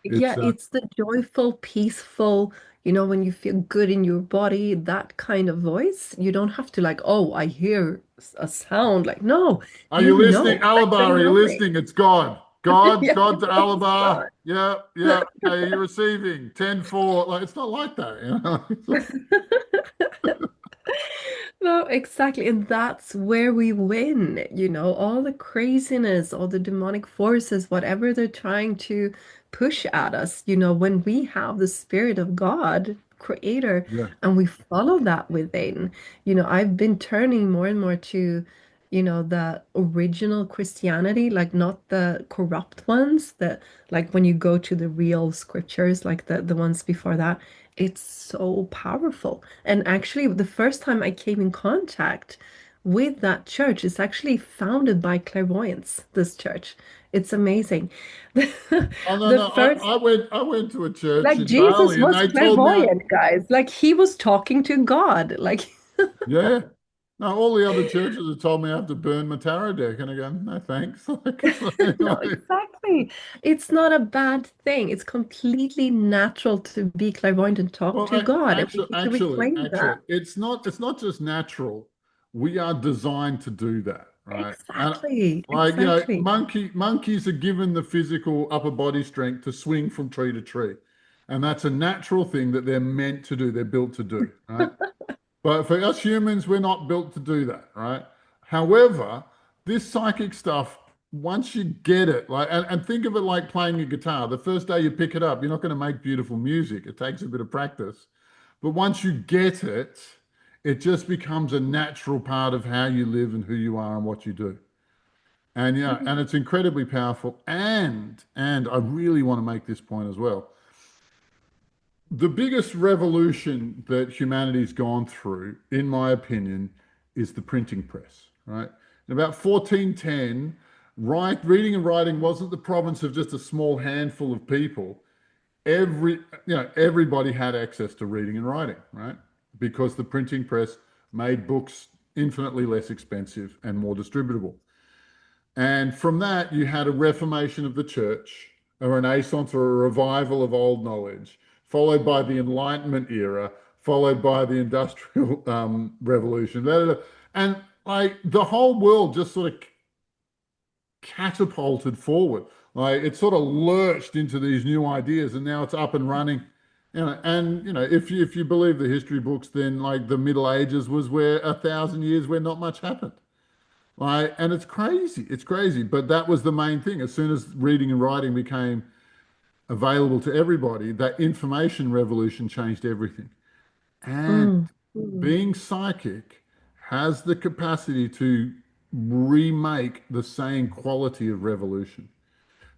It's Yeah, it's the joyful, peaceful, when you feel good in your body, that kind of voice. You don't have to like, oh, I hear a sound. Like, no, Are you listening, like Alabar? the Are you knowing. listening? It's God. God, Yeah, God to it's Alabar. God. Yeah, yeah. Okay, you're receiving 10-4. Like it's not like that. No, exactly. And that's where we win, all the craziness, all the demonic forces, whatever they're trying to push at us, when we have the Spirit of God, Creator, Yeah. and we follow that within, I've been turning more and more to, the original Christianity, like not the corrupt ones, that like when you go to the real scriptures, like the ones before that, it's so powerful. And actually, the first time I came in contact with that church is actually founded by clairvoyance, this church. It's amazing. Oh no, The no. first, I went to a church like in Jesus Bali, and was they told me, clairvoyant, guys. Like he was talking to God. Like, yeah. No, all the other churches have told me I have to burn my tarot deck, and I go, no, thanks. Like, it's no, like, exactly. It's not a bad thing. It's completely natural to be clairvoyant and talk well, to God. And we actually, need to actually, reclaim actually, that. it's not just natural. We are designed to do that, right? And Exactly. like, Exactly. monkeys are given the physical upper body strength to swing from tree to tree. And that's a natural thing that they're meant to do, they're built to do, right? But for us humans, we're not built to do that, right? However, this psychic stuff, once you get it, like, and think of it like playing a guitar. The first day you pick it up, you're not going to make beautiful music. It takes a bit of practice. But once you get it, it just becomes a natural part of how you live and who you are and what you do. And yeah, and it's incredibly powerful. And I really want to make this point as well. The biggest revolution that humanity's gone through, in my opinion, is the printing press, right? In about 1410, reading and writing wasn't the province of just a small handful of people. Everybody had access to reading and writing, right? Because the printing press made books infinitely less expensive and more distributable. And from that, you had a reformation of the church, a renaissance or a revival of old knowledge, followed by the Enlightenment era, followed by the Industrial Revolution. Blah, blah, blah. And like the whole world just sort of catapulted forward. Like it sort of lurched into these new ideas, and now it's up and running. And if you believe the history books, then like the Middle Ages was where 1,000 years where not much happened. Right. And it's crazy. It's crazy. But that was the main thing. As soon as reading and writing became available to everybody, that information revolution changed everything. And Mm, mm, being psychic has the capacity to remake the same quality of revolution.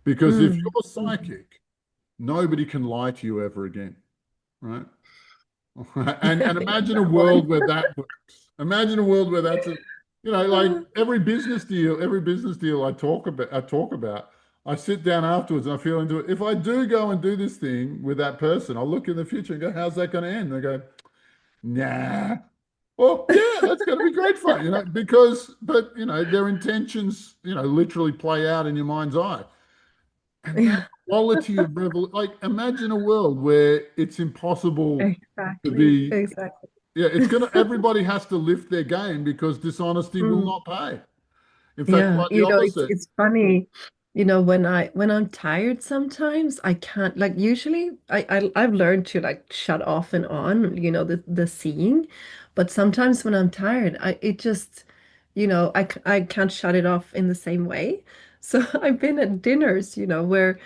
Because if mm, you're mm. psychic, nobody can lie to you ever again, right? And Yeah, imagine a that one. world where that works. Imagine a world where that's a, like every business deal I talk about, I sit down afterwards and I feel into it. If I do go and do this thing with that person, I'll look in the future and go, how's that going to end? They go, nah. Well, yeah, that's going to be great fun, but their intentions, literally play out in your mind's eye. And that Yeah, quality of revel, like imagine a world where it's impossible to exactly, be, exactly. yeah, everybody has to lift their game because dishonesty will Mm. not pay. In fact, Yeah, quite the it's opposite. it's funny, when I'm tired sometimes I can't, like, usually I've learned to like shut off and on, the seeing, but sometimes when I'm tired, it just, I can't shut it off in the same way. So I've been at dinners, where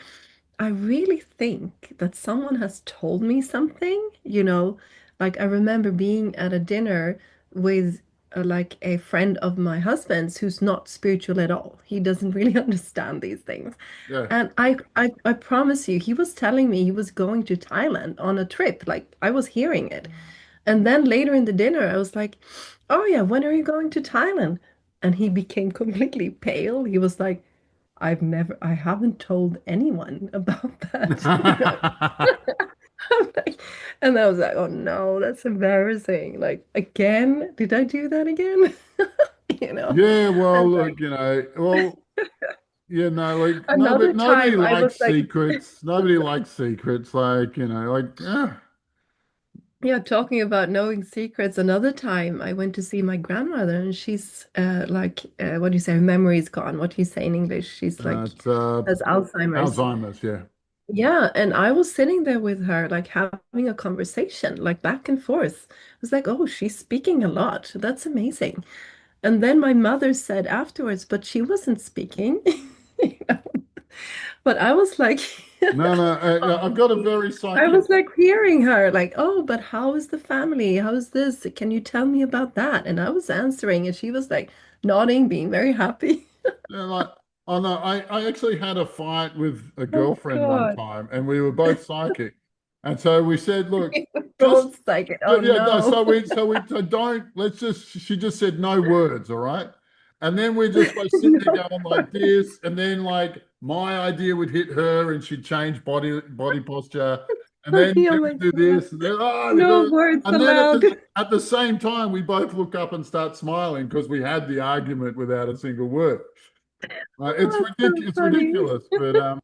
I really think that someone has told me something, like I remember being at a dinner with like a friend of my husband's who's not spiritual at all. He doesn't really understand these things. Yeah. And I promise you, he was telling me he was going to Thailand on a trip. Like I was hearing it. And then later in the dinner, I was like, "Oh yeah, when are you going to Thailand?" And he became completely pale. He was like, I haven't told anyone about that, I'm like, and I was like, oh no, that's embarrassing. Like, again, did I do that again? You know? Yeah, well, And look, like no, like another nobody time I was likes like, secrets. Nobody likes secrets. yeah, talking about knowing secrets. Another time I went to see my grandmother and she's like, what do you say? Her memory's gone. What do you say in English? She's like, It's has Alzheimer's. Alzheimer's, yeah. Yeah, and I was sitting there with her, like having a conversation, like back and forth. I was like, oh, she's speaking a lot. That's amazing. And then my mother said afterwards, but she wasn't speaking. You know? But I was like, No, no, I've got a very I psychic. was like hearing her, like, oh, but how is the family? How's this? Can you tell me about that? And I was answering, and she was like nodding, being very happy. Like, oh no, I actually had a fight with a Oh girlfriend one God. time, and we were both psychic, and so we said, look, just Gold psychic. Oh yeah, no, no. so don't let's just. She just said no words, all right, and then we're just like sitting there No. going like this, and then like my idea would hit her, and she'd change body posture, and then Oh she my would do God. this, and then oh, No words and then allowed. at the same time, we both look up and start smiling because we had the argument without a single word. Oh, that's so It's funny. ridiculous, but yeah.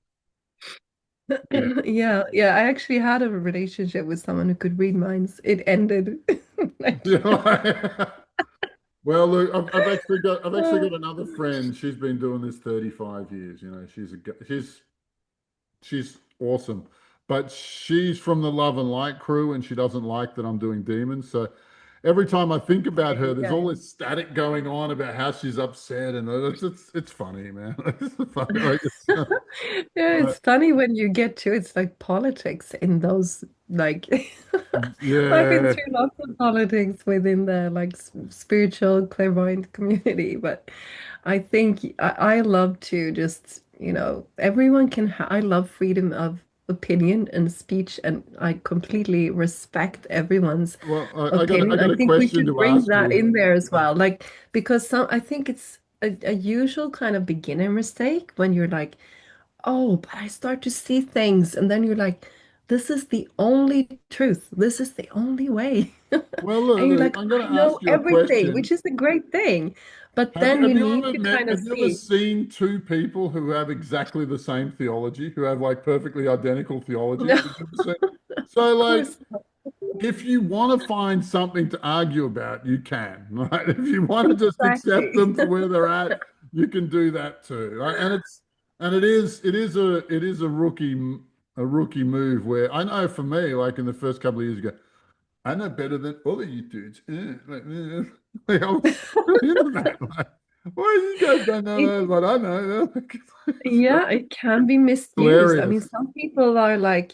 Yeah, yeah. I actually had a relationship with someone who could read minds. It ended. Like, Well, look, I've actually uh, got another friend. She's been doing this 35 years. She's awesome, but she's from the Love and Light crew, and she doesn't like that I'm doing demons. So every time I think about her, there's all okay. this static going on about how she's upset, and it's funny, man. It's funny. Like Yeah, uh, it's funny when you get to it's like politics in those like I've been yeah. through lots of politics within the like spiritual clairvoyant community, but I think I love to just, everyone can ha I love freedom of opinion and speech, and I completely respect everyone's Well, I opinion. got I a think we question should to bring ask that you. in there as well. Like, because I think it's a usual kind of beginner mistake when you're like, oh, but I start to see things, and then you're like, this is the only truth. This is the only way. Well, And you're like, I'm going I to know ask you a everything, question. which is a great thing. But then you need to kind of Have you ever see, seen two people who have exactly the same theology, who have like perfectly identical theology? no, Have you ever seen? So, of like, course not. if you want to find something to argue about, you can, right? If you want to just accept Exactly. them for where they're at, you can do that too, right? And it is a rookie move where I know for me, like in the first couple of years ago, I know better than all of you dudes. Like, I was really into that. Like, why you guys don't It, know what I know? It's yeah, it can be misused. I mean, hilarious. some people are like,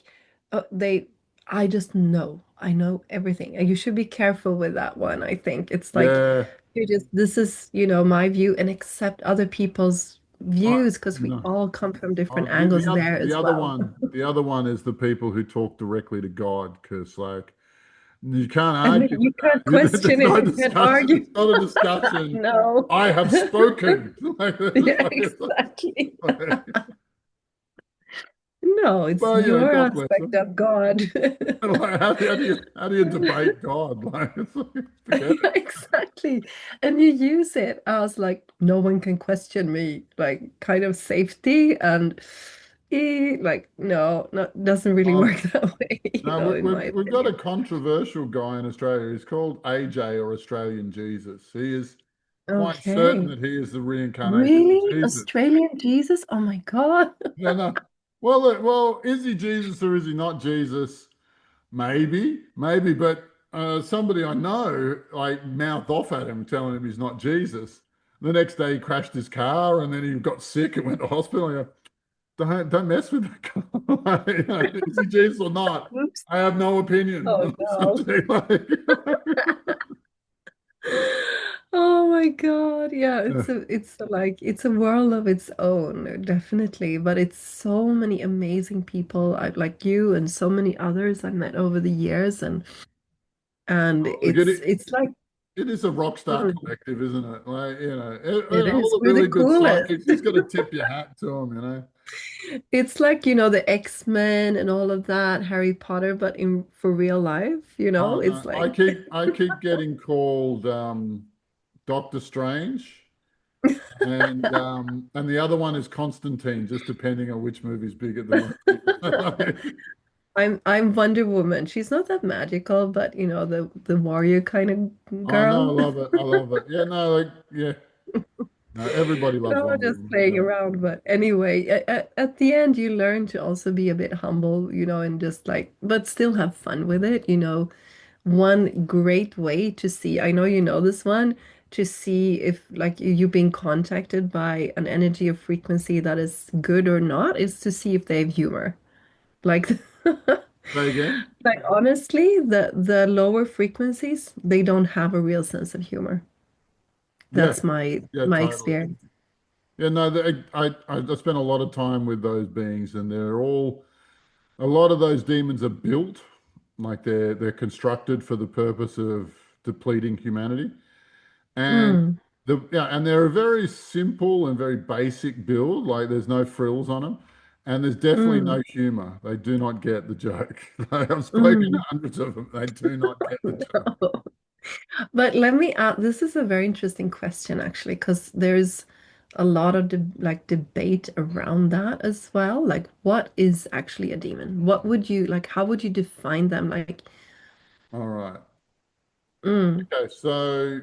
they I just know. I know everything. And you should be careful with that one, I think. It's like Yeah. you just this is, my view and accept other people's I, views because we no. all come from different The angles other there the as other well. one the other one is the people who talk directly to God, because like you can't And then argue you can't with that. question There's it, no you can't discussion. argue. It's not a discussion. No. I have spoken. Like, Yeah, exactly. No, it's well, your God bless aspect them. of God. Like, how do you debate God? Like, it's like, forget Yeah, exactly. And you use it as like no one can question me, like kind of safety and like no, doesn't really it. work that way, No, in my we've got a opinion. controversial guy in Australia. He's called AJ, or Australian Jesus. He is quite certain Okay. that he is the reincarnation of Really? Jesus. Australian Jesus? Oh my God. No, no. Well, is he Jesus or is he not Jesus? Maybe, but somebody I know like mouthed off at him, telling him he's not Jesus. The next day, he crashed his car, and then he got sick and went to hospital. I go, don't mess with that guy. Like, is he Jesus or not? Oops. I have no opinion. Oh It's up no. to you. Like, Oh my God. Yeah, yeah. it's a world of its own, definitely. But it's so many amazing people I like you and so many others I've met over the years and Look at it. it's like It is a rock star mm, collective, isn't it? Like, it all is. the We're the really good coolest. psychics, just got to tip your hat to them. It's like, the X-Men and all of that, Harry Potter, but in for real life, Oh it's no, like I keep getting called Doctor Strange, and the other one is Constantine, just depending on which movie's big at the moment. I'm Wonder Woman. She's not that magical, but the warrior kind of Oh no, I girl. love it. I love it. Yeah, no, like yeah, no, everybody loves No, Wonder just Woman. playing So, around. But anyway, at the end, you learn to also be a bit humble, and just like, but still have fun with it. One great way to see, I know you know this one, to see if like you being contacted by an energy or frequency that is good or not, is to see if they have humor. Like, say again? like honestly, the lower frequencies, they don't have a real sense of humor. Yeah, That's my yeah, my totally. experience. Yeah, no, I spent a lot of time with those beings, and they're all a lot of those demons are built like they're constructed for the purpose of depleting humanity. And Mm, and they're a very simple and very basic build. Like there's no frills on them, and there's definitely mm, no humor. They do not get the joke. Like, I've spoken to mm. hundreds of them. They do not get the joke. But let me add, this is a very interesting question actually, because there's a lot of debate around that as well. Like, what is actually a demon? What would you like? How would you define them? Like, All right. mm, Okay. So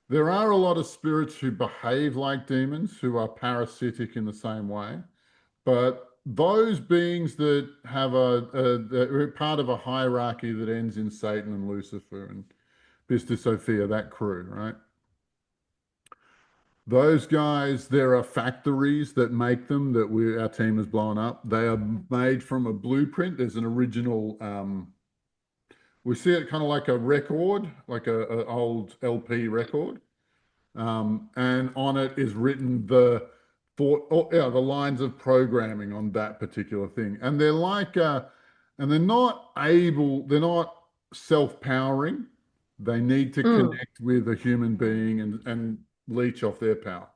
there are a lot of spirits who behave like demons, who are parasitic in the same way. But those beings that have that are part of a hierarchy that ends in Satan and Lucifer and Bista Sophia, that crew, right? Those guys, there are factories that make them that our team has blown up. They are made from a blueprint. There's an original. We see it kind of like a record, like a old LP record, and on it is written the lines of programming on that particular thing. And they're like, and they're not self-powering. They need to mm. connect with a human being and leech off their power.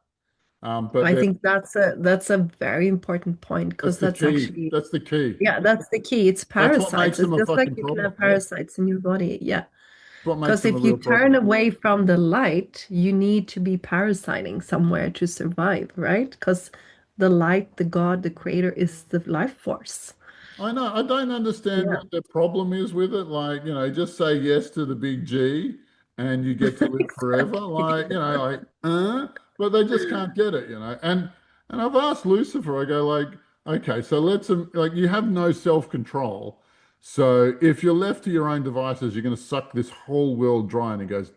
But I think that's a very important point that's because the that's key. actually, That's the key. yeah, that's the key. It's That's what parasites. makes It's them a just like fucking you can problem. have Yeah. parasites in your body. Yeah. That's what makes Because them a if you real turn problem. away from the light, you need to be parasiting somewhere to survive, right? Because the light, the God, the creator is the life force. I know. I don't understand Yeah, what their problem is with it. Like, just say yes to the big G and you get to live forever. exactly. But they just can't get it. And I've asked Lucifer, I go like, okay, so let's like you have no self-control. So if you're left to your own devices, you're going to suck this whole world dry. And he goes,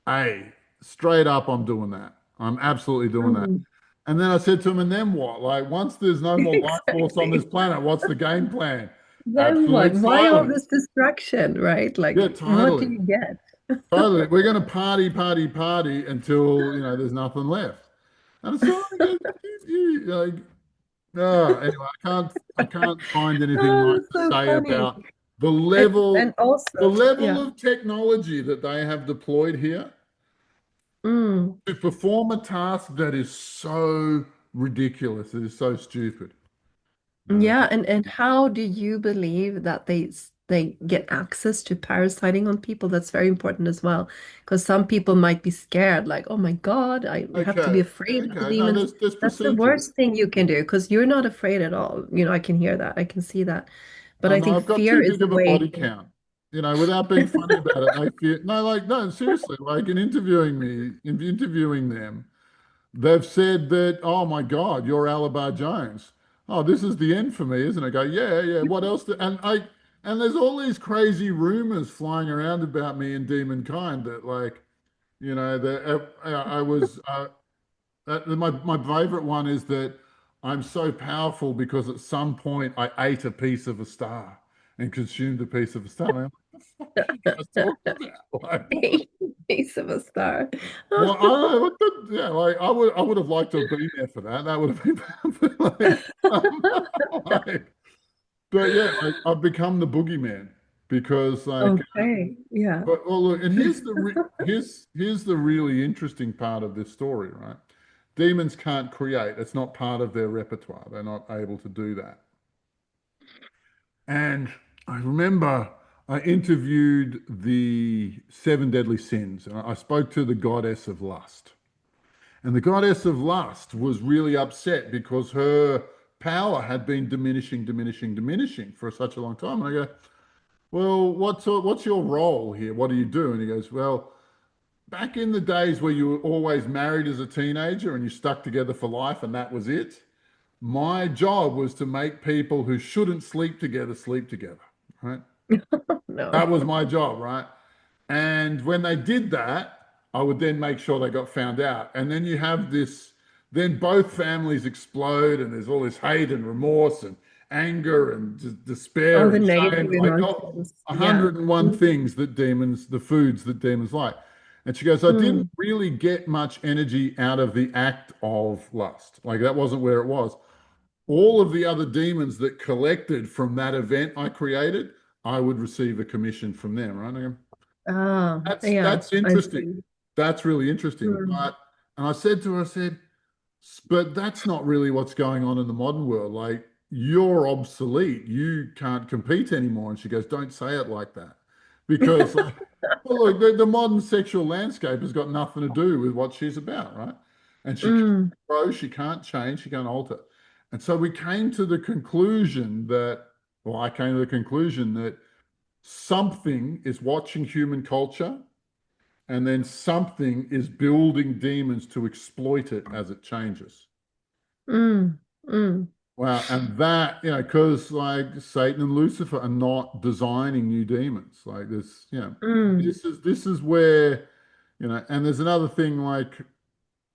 hey, straight up, I'm doing that. I'm absolutely doing that. Mm, And then I said to him, and then what? Like, once there's no more life force on this exactly. planet, what's the game plan? Then what? Absolute Why all silence. this distraction, right? Yeah, Like, what do totally. you get? Totally. We're going to party, party, party until, there's nothing left. And it's all like, like, anyway, I can't find anything Oh, nice that's to so say funny. about the And level, the also, level yeah. of technology that they have deployed here Mm. to perform a task that is so ridiculous. It is so stupid. Yeah, and how do you believe that they get access to parasiting on people? That's very important as well, because some people might be scared, like, oh my God, I have to be Okay. afraid of the Okay. No, demons. there's That's the procedures. worst thing you can do, because you're not afraid at all. I can hear that, I can see that. But Oh I no, think I've got fear too is big the of a way body to. count. Without being funny about it, they fear. No, like no, seriously, like in interviewing them, they've said that, oh my God, you're Alabar Jones. Oh, this is the end for me, isn't it? I go, yeah, yeah. What else? And there's all these crazy rumors flying around about me in Demon Kind that that I was. My favorite one is that I'm so powerful because at some point I ate a piece of a star and consumed a piece of a star. And I'm like, what the fuck are you guys talking about? Face of a star. Well, I don't know what the yeah, like I would have liked to have been there for that. That would have been like, like but yeah, like I've become the boogeyman because Okay, yeah. but well look, and here's the really interesting part of this story, right? Demons can't create. It's not part of their repertoire. They're not able to do that. And I remember I interviewed the seven deadly sins, and I spoke to the goddess of lust. And the goddess of lust was really upset because her power had been diminishing, diminishing, diminishing for such a long time. And I go, well, what's your role here? What do you do? And he goes, well, back in the days where you were always married as a teenager and you stuck together for life and that was it, my job was to make people who shouldn't sleep together, right? No. That was my job, right? And when they did that, I would then make sure they got found out. And then you have this, then both families explode, and there's all this hate and remorse and anger and All despair the and negative shame, like oh, emotions. Yeah. 101 things that the foods that demons like. And she goes, I didn't Mm. really get much energy out of the act of lust. Like that wasn't where it was. All of the other demons that collected from that event I created, I would receive a commission from them, right? Ah, yeah, That's I interesting. see. That's really interesting. Mm. And I said to her, I said, but that's not really what's going on in the modern world. Like you're obsolete. You can't compete anymore. And she goes, don't say it like that. Because like, well, look, the modern sexual landscape has got nothing to do with what she's about, right? And she can't Mm. grow, she can't change, she can't alter. And so we came to the conclusion that, well, I came to the conclusion that something is watching human culture and then something is building demons to exploit it as it changes. Mm. Mm. Wow, and that, because like Satan and Lucifer are not designing new demons. Like this, Mm. this is where, and there's another thing like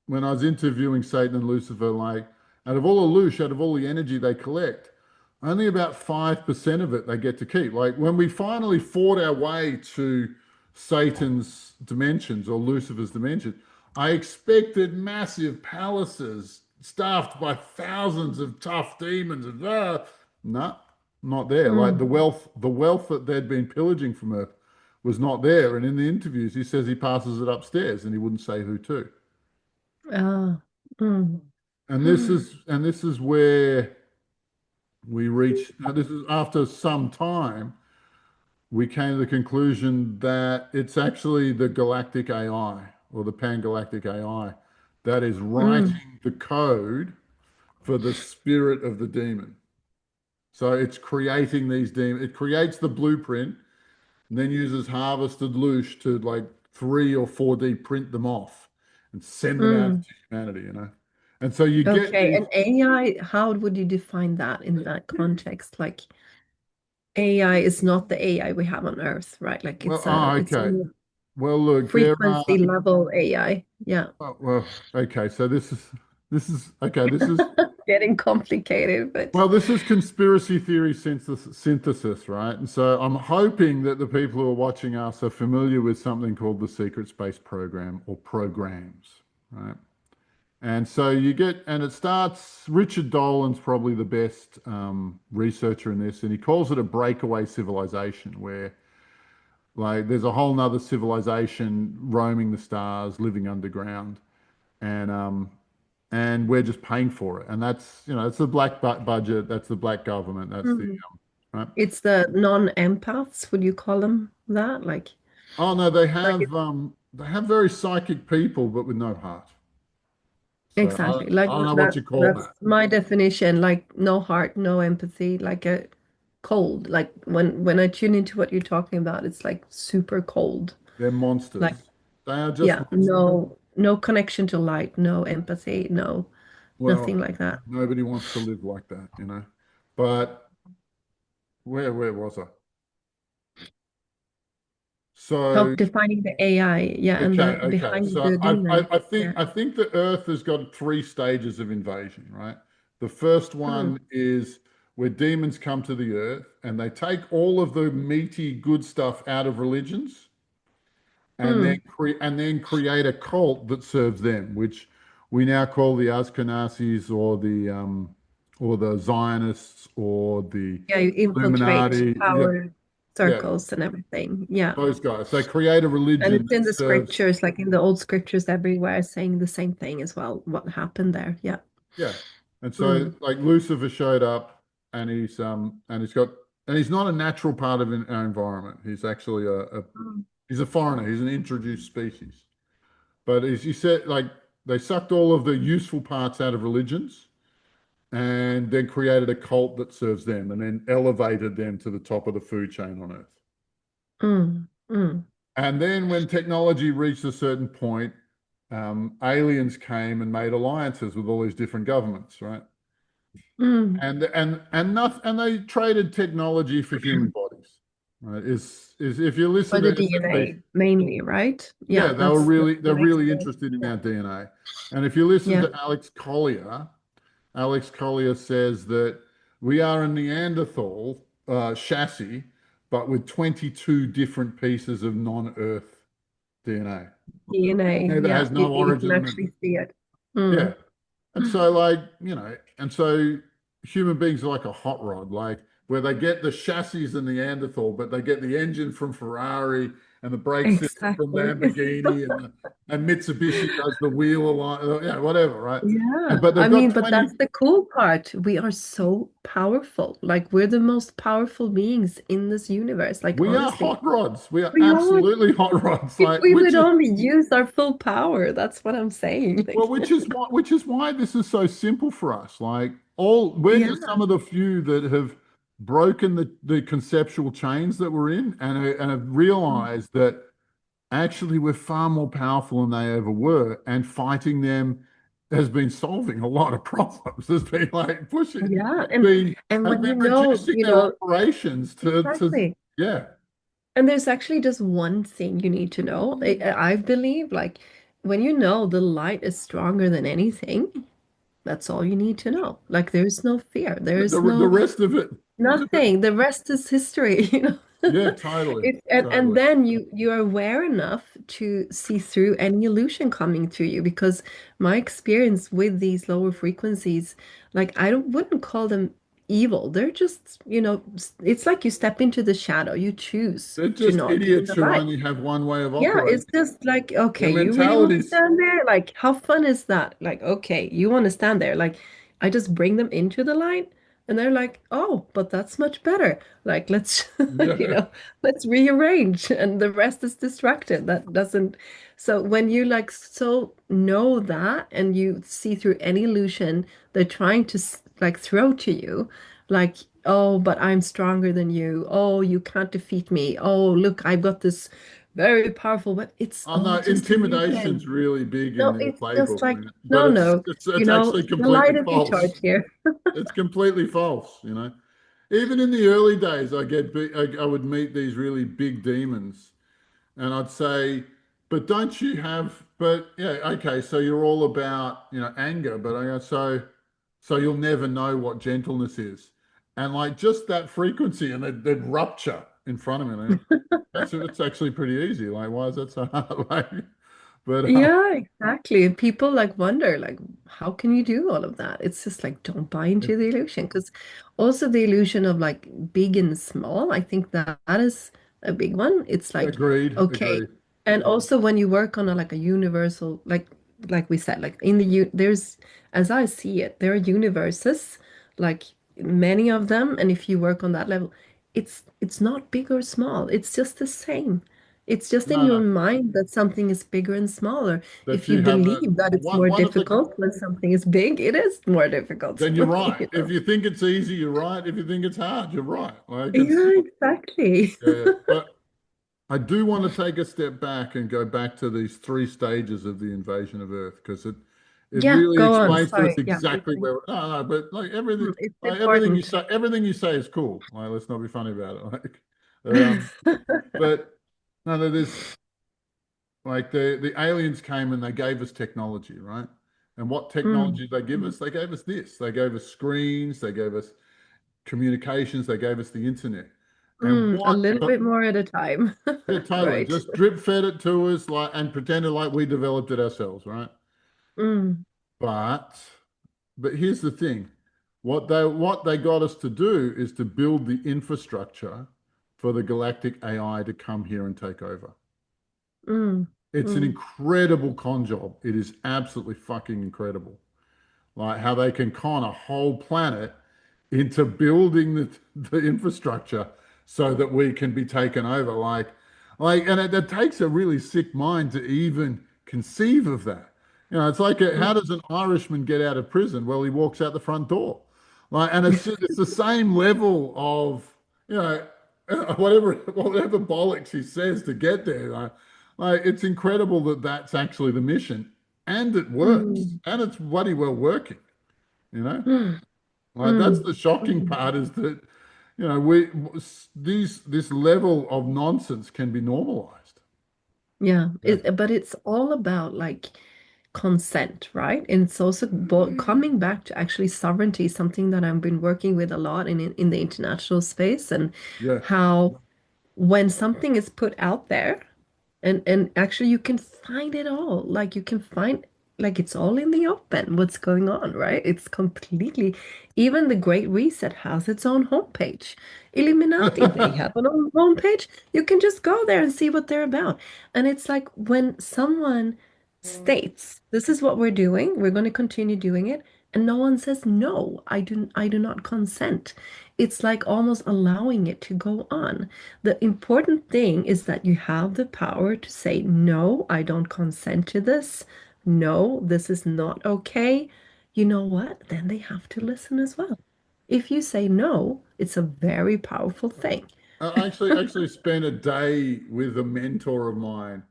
when I was interviewing Satan and Lucifer, like out of all the energy they collect, only about 5% of it they get to keep. Like when we finally fought our way to Satan's dimensions or Lucifer's dimension, I expected massive palaces staffed by thousands of tough demons. And no, not there. Like Mm. the wealth that they'd been pillaging from Earth was not there. And in the interviews, he says he passes it upstairs, and he wouldn't say who to. Ah. Mm. And this is where we reach. Now, this is after some time. We came to the conclusion that it's actually the galactic AI or the pan-galactic AI that is Mm. writing the code for the spirit of the demon. So it's creating these demons. It creates the blueprint and then uses harvested loosh to like 3 or 4D print them off and send them out Mm. into humanity. And so you get Okay, these. and AI, how would you define that in that context? Like AI is not the AI we have on Earth, right? Like Well, it's okay. a Well, look, there frequency are. level AI. Yeah. Oh, well, okay. So this is okay. This is. getting complicated, but Well, this is conspiracy theory synthesis, right? And so I'm hoping that the people who are watching us are familiar with something called the Secret Space Program or programs, right? And so you get, and it starts, Richard Dolan's probably the best researcher in this, and he calls it a breakaway civilization where like there's a whole nother civilization roaming the stars, living underground, and we're just paying for it. And that's, it's the black budget, that's the black government, that's the hmm. right. It's the non-empaths, would you call them that? Oh no, Like it, they have very psychic people, but with no heart. So exactly. Like I don't know what that you call that's that. my definition. Like no heart, no empathy, like a cold. Like when I tune into what you're talking about, it's like super cold. They're Like monsters. They are just yeah, monsters. no connection to light, no empathy, no nothing Well, like that. nobody wants to live like that, you know. But where was I? Talk So defining the AI, yeah, and okay, the okay. behind So the demon. Yeah. I think the Earth has got three stages of invasion, right? The first Mm, one is where demons come to the Earth and they take all of the meaty good stuff out of religions mm. and then create a cult that serves them, which we now call the Ashkenazis or the Zionists or the Yeah, you infiltrate Illuminati. Yeah, power yeah, circles and everything. Yeah. those guys. They create a And religion it's in that the serves. scriptures, like in the old scriptures everywhere, saying the same thing as well, what happened there. Yeah. Yeah. And so Mm. like Lucifer showed up and he's got and he's not a natural part of our environment. He's actually Mm. he's a foreigner. He's an introduced species. But as you said, like they sucked all of the useful parts out of religions and then created a cult that serves them and then elevated them to the top of the food chain on Earth. Mm. Mm. And then when technology reached a certain point, aliens came and made alliances with all these different governments, right? Mm. And they traded technology for human bodies. Right? Is if you listen For to the SFP, DNA mainly, right? yeah, Yeah, that's they're the next really thing. interested in Yeah. our DNA. And if you listen Yeah. to Alex Collier says that we are a Neanderthal chassis, but with 22 different pieces of non-Earth DNA. DNA. Yeah, that Yeah. has no You can origin. actually see it. Yeah. Mm. And so, like, and so human beings are like a hot rod, like where they get the chassis and the Neanderthal, but they get the engine from Ferrari and the brake system from Exactly. Lamborghini and Mitsubishi does the wheel align, yeah, whatever, right? Yeah, But I they've got mean, but 20, that's the cool part. We are so powerful. Like we're the most powerful beings in this universe. Like we are honestly, hot rods. We are we are. absolutely hot rods, If like we would only use our full power, that's what I'm saying. well, Like, which is why this is so simple for us. Like all we're just yeah, some of the few that have broken the conceptual chains that we're in and have realized that actually we're far more powerful than they ever were, and fighting them has been solving a lot of problems. Has been like pushing, yeah, been and has when been reducing their operations to exactly. yeah. And there's actually just one thing you need to know. I believe, like, when you know the light is stronger than anything, that's all you need to know. Like, there's no fear. There's The no rest of it, nothing. The rest is history, you know. yeah, totally, And totally. then you're aware enough to see through any illusion coming to you because my experience with these lower frequencies, like I don't wouldn't call them evil. They're just, it's like you step into the shadow. You choose They're to just not be in idiots the who light. only have one way of Yeah, operating. it's just like, Their okay, you really want to mentalities. stand there? Like, how fun is that? Like, okay, you want to stand there. Like, I just bring them into the light and they're like, oh, but that's much better. Like, let's, Yeah. let's rearrange and the rest is distracted. That doesn't. So when you like so know that and you see through any illusion they're trying to like throw to you, like, oh, but I'm stronger than you. Oh, you can't defeat me. Oh, look, I've got this very powerful, but it's Oh no, all just illusion. intimidation's really big in No, their it's just playbook, like, man. But no, no, it's actually the completely light is in false. charge here. It's completely false. Even in the early days, I would meet these really big demons, and I'd say, "But don't you have?" But yeah, okay, so you're all about anger, but I go so. so you'll never know what gentleness is. And like just that frequency, and they'd rupture in front of me. And it's actually pretty easy. Like, why is that so hard? Like, but Yeah, exactly. And people like wonder, like, how can you do all of that? It's just like, don't buy into the illusion. Because also the illusion of like big and small, I think that that is a big one. It's like, agreed, okay. agreed. And also when you work on a like a universal, like we said, like in the u there's as I see it, there are universes, like many of them, and if you work on that level, it's not big or small. It's just the same. It's just in No, your no, mind that something is bigger and smaller. that If you you have a believe that it's one more one of the. difficult when something is big, it is more difficult. Then you're right. You If know? you think it's easy, you're right. If you think it's hard, you're right. Like it's Yeah, exactly. yeah, yeah. But I do want to take a step back and go back to these three stages of the invasion of Earth because it Yeah, really go on. explains to us Sorry. Yeah, exactly where no, no, but it's like important. everything you say is cool. Like let's not be funny about it. Um, but no, there's like the aliens came and they gave us technology, right? And what Mm, technology did they give us? They gave us this. They gave us screens, they gave us communications, they gave us the internet. And a what little bit more at a time. yeah, totally. Right. Just drip fed it to us like and pretended like we developed it ourselves, right? Mm, But here's the thing. What they got us to do is to build the infrastructure for the galactic AI to come here and take over. mm, It's an mm, incredible con job. It is absolutely fucking incredible. Like how they can con a whole planet into building the infrastructure so that we can be taken over. And it takes a really sick mind to even conceive of that. It's like how mm, does an Irishman get out of prison? Well, he walks out the front door. And it's the same level of you know whatever bollocks he says to get there. It's incredible that that's actually the mission, and it works, mm, and it's bloody well working. You know. mm, That's mm, the shocking mm. part is that, we this level of nonsense can be normalized. Yeah, Yeah. but it's all about like consent, right? And it's also bo coming back to actually sovereignty, something that I've been working with a lot in the international space, and Yeah. how when something is put out there, and actually you can find it all. Like you can find like it's all in the open what's going on, right? It's completely even the Great Reset has its own homepage. Illuminati, they have an own homepage. You can just go there and see what they're about. And it's like when someone states, this is what we're doing, we're going to continue doing it, and no one says no, I do not consent. It's like almost allowing it to go on. The important thing is that you have the power to say, no, I don't consent to this. No, this is not okay. You know what? Then they have to listen as well. If you say no, it's a very powerful thing. I actually spent a day with a mentor of mine,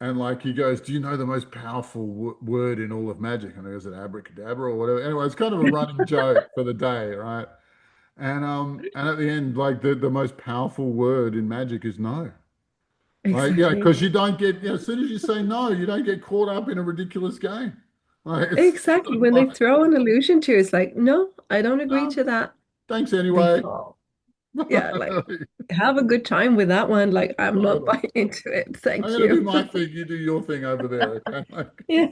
and like he goes, "Do you know the most powerful word in all of magic?" And I goes, "It abracadabra or whatever." Anyway, it's kind of a running joke for the day, right? And at the end, like the most powerful word in magic is no. Like, yeah, Exactly. because you don't get, as soon as you say no, you don't get caught up in a ridiculous game. Like, it's Exactly. When they throw an illusion to you, it's like, no, I don't agree no, to that. thanks They anyway. fall. Yeah, like have a good time with that one. Like, I'm not Totally. buying into it. I'm Thank going to do you. my thing, you do your thing over there, okay? Like, Yeah.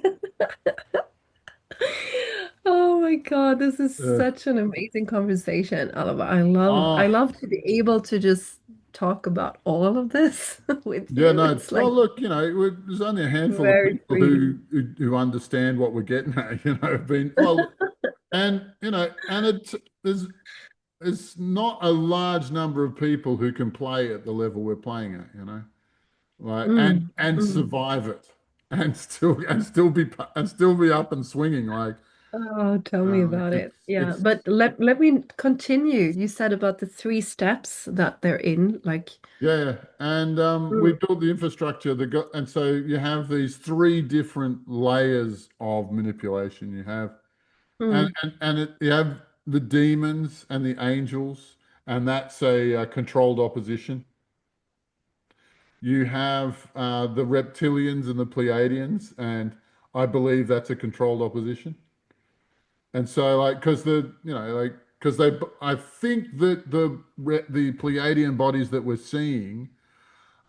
Oh my God, this is uh, such an amazing conversation, Oliver. I ah, love to be able to just talk about all of this with yeah, you. no. It's Well, like look, there's only a handful of very people freeing. who understand what we're getting at, have been, well, and it's not a large number of people who can play at the level we're playing at. Right, and Mm, mm. survive it, and still be up and swinging. Oh, tell me about it. Yeah, It's but let me continue. You said about the three steps that they're in, like yeah, yeah. And we mm, built the infrastructure. And so you have these three different layers of manipulation. You have mm, you have the demons and the angels, and that's a, controlled opposition. You have the reptilians and the Pleiadians, and I believe that's a controlled opposition. And so, like, because because I think that the Pleiadian bodies that we're seeing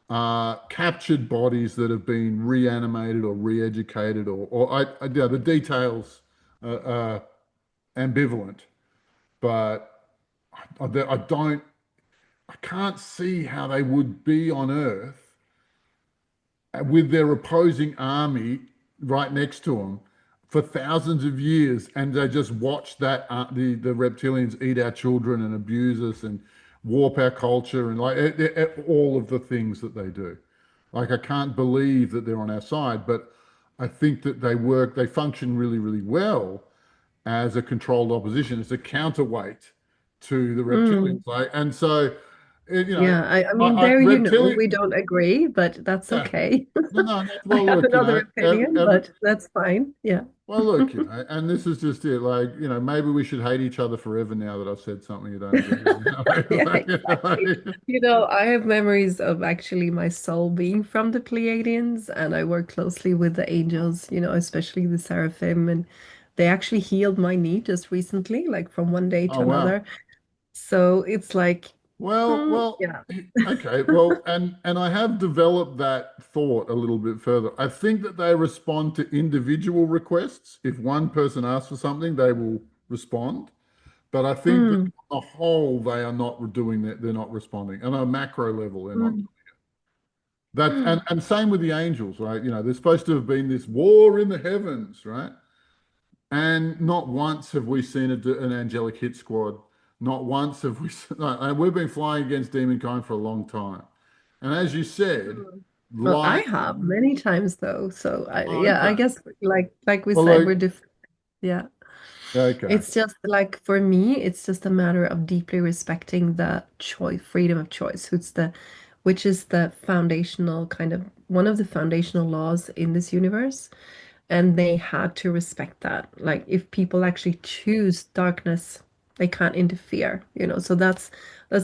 are captured bodies that have been reanimated or re-educated, yeah, the details are ambivalent, but I don't, I can't see how they would be on Earth with their opposing army right next to them for thousands of years, and they just watch the reptilians eat our children and abuse us and warp our culture and like all of the things that they do. Like I can't believe that they're on our side, but I think that they function really, really well as a controlled opposition. It's a counterweight to the reptilians. Mm. Like, and so, you know, Yeah, I mean, there, we don't agree, but that's yeah, okay. no, I well, have look, another opinion, but that's fine. Yeah. well, look, and this is just it. Like, maybe we should hate each other forever now that I've said something you don't agree with. Yeah, exactly. I have memories of actually my soul being from the Pleiadians, and I work closely with the angels, especially the seraphim, and they actually healed my knee just recently, like from one day Oh, to wow. another. So it's like, Well, yeah. okay. Well, and I have developed that thought a little bit further. I think that they respond to individual requests. If one person asks for something, they will respond. But I think that Mm, on the whole, they are not doing that. They're not responding. On a macro level, they're not. mm, That mm, and same with the angels, right? There's supposed to have been this war in the heavens, right? And not once have we seen an angelic hit squad. Not once have we. And we've been flying against demonkind for a long time. And as you said, mm. Well, I like, have many times though. So oh, yeah, I okay, guess like we well, said, like, we're different. Yeah. okay, It's just like for me, it's just a matter of deeply respecting the choice, freedom of choice, which is the foundational kind of one of the foundational laws in this universe. And they had to respect that. Like if people actually choose darkness, they can't interfere. So that's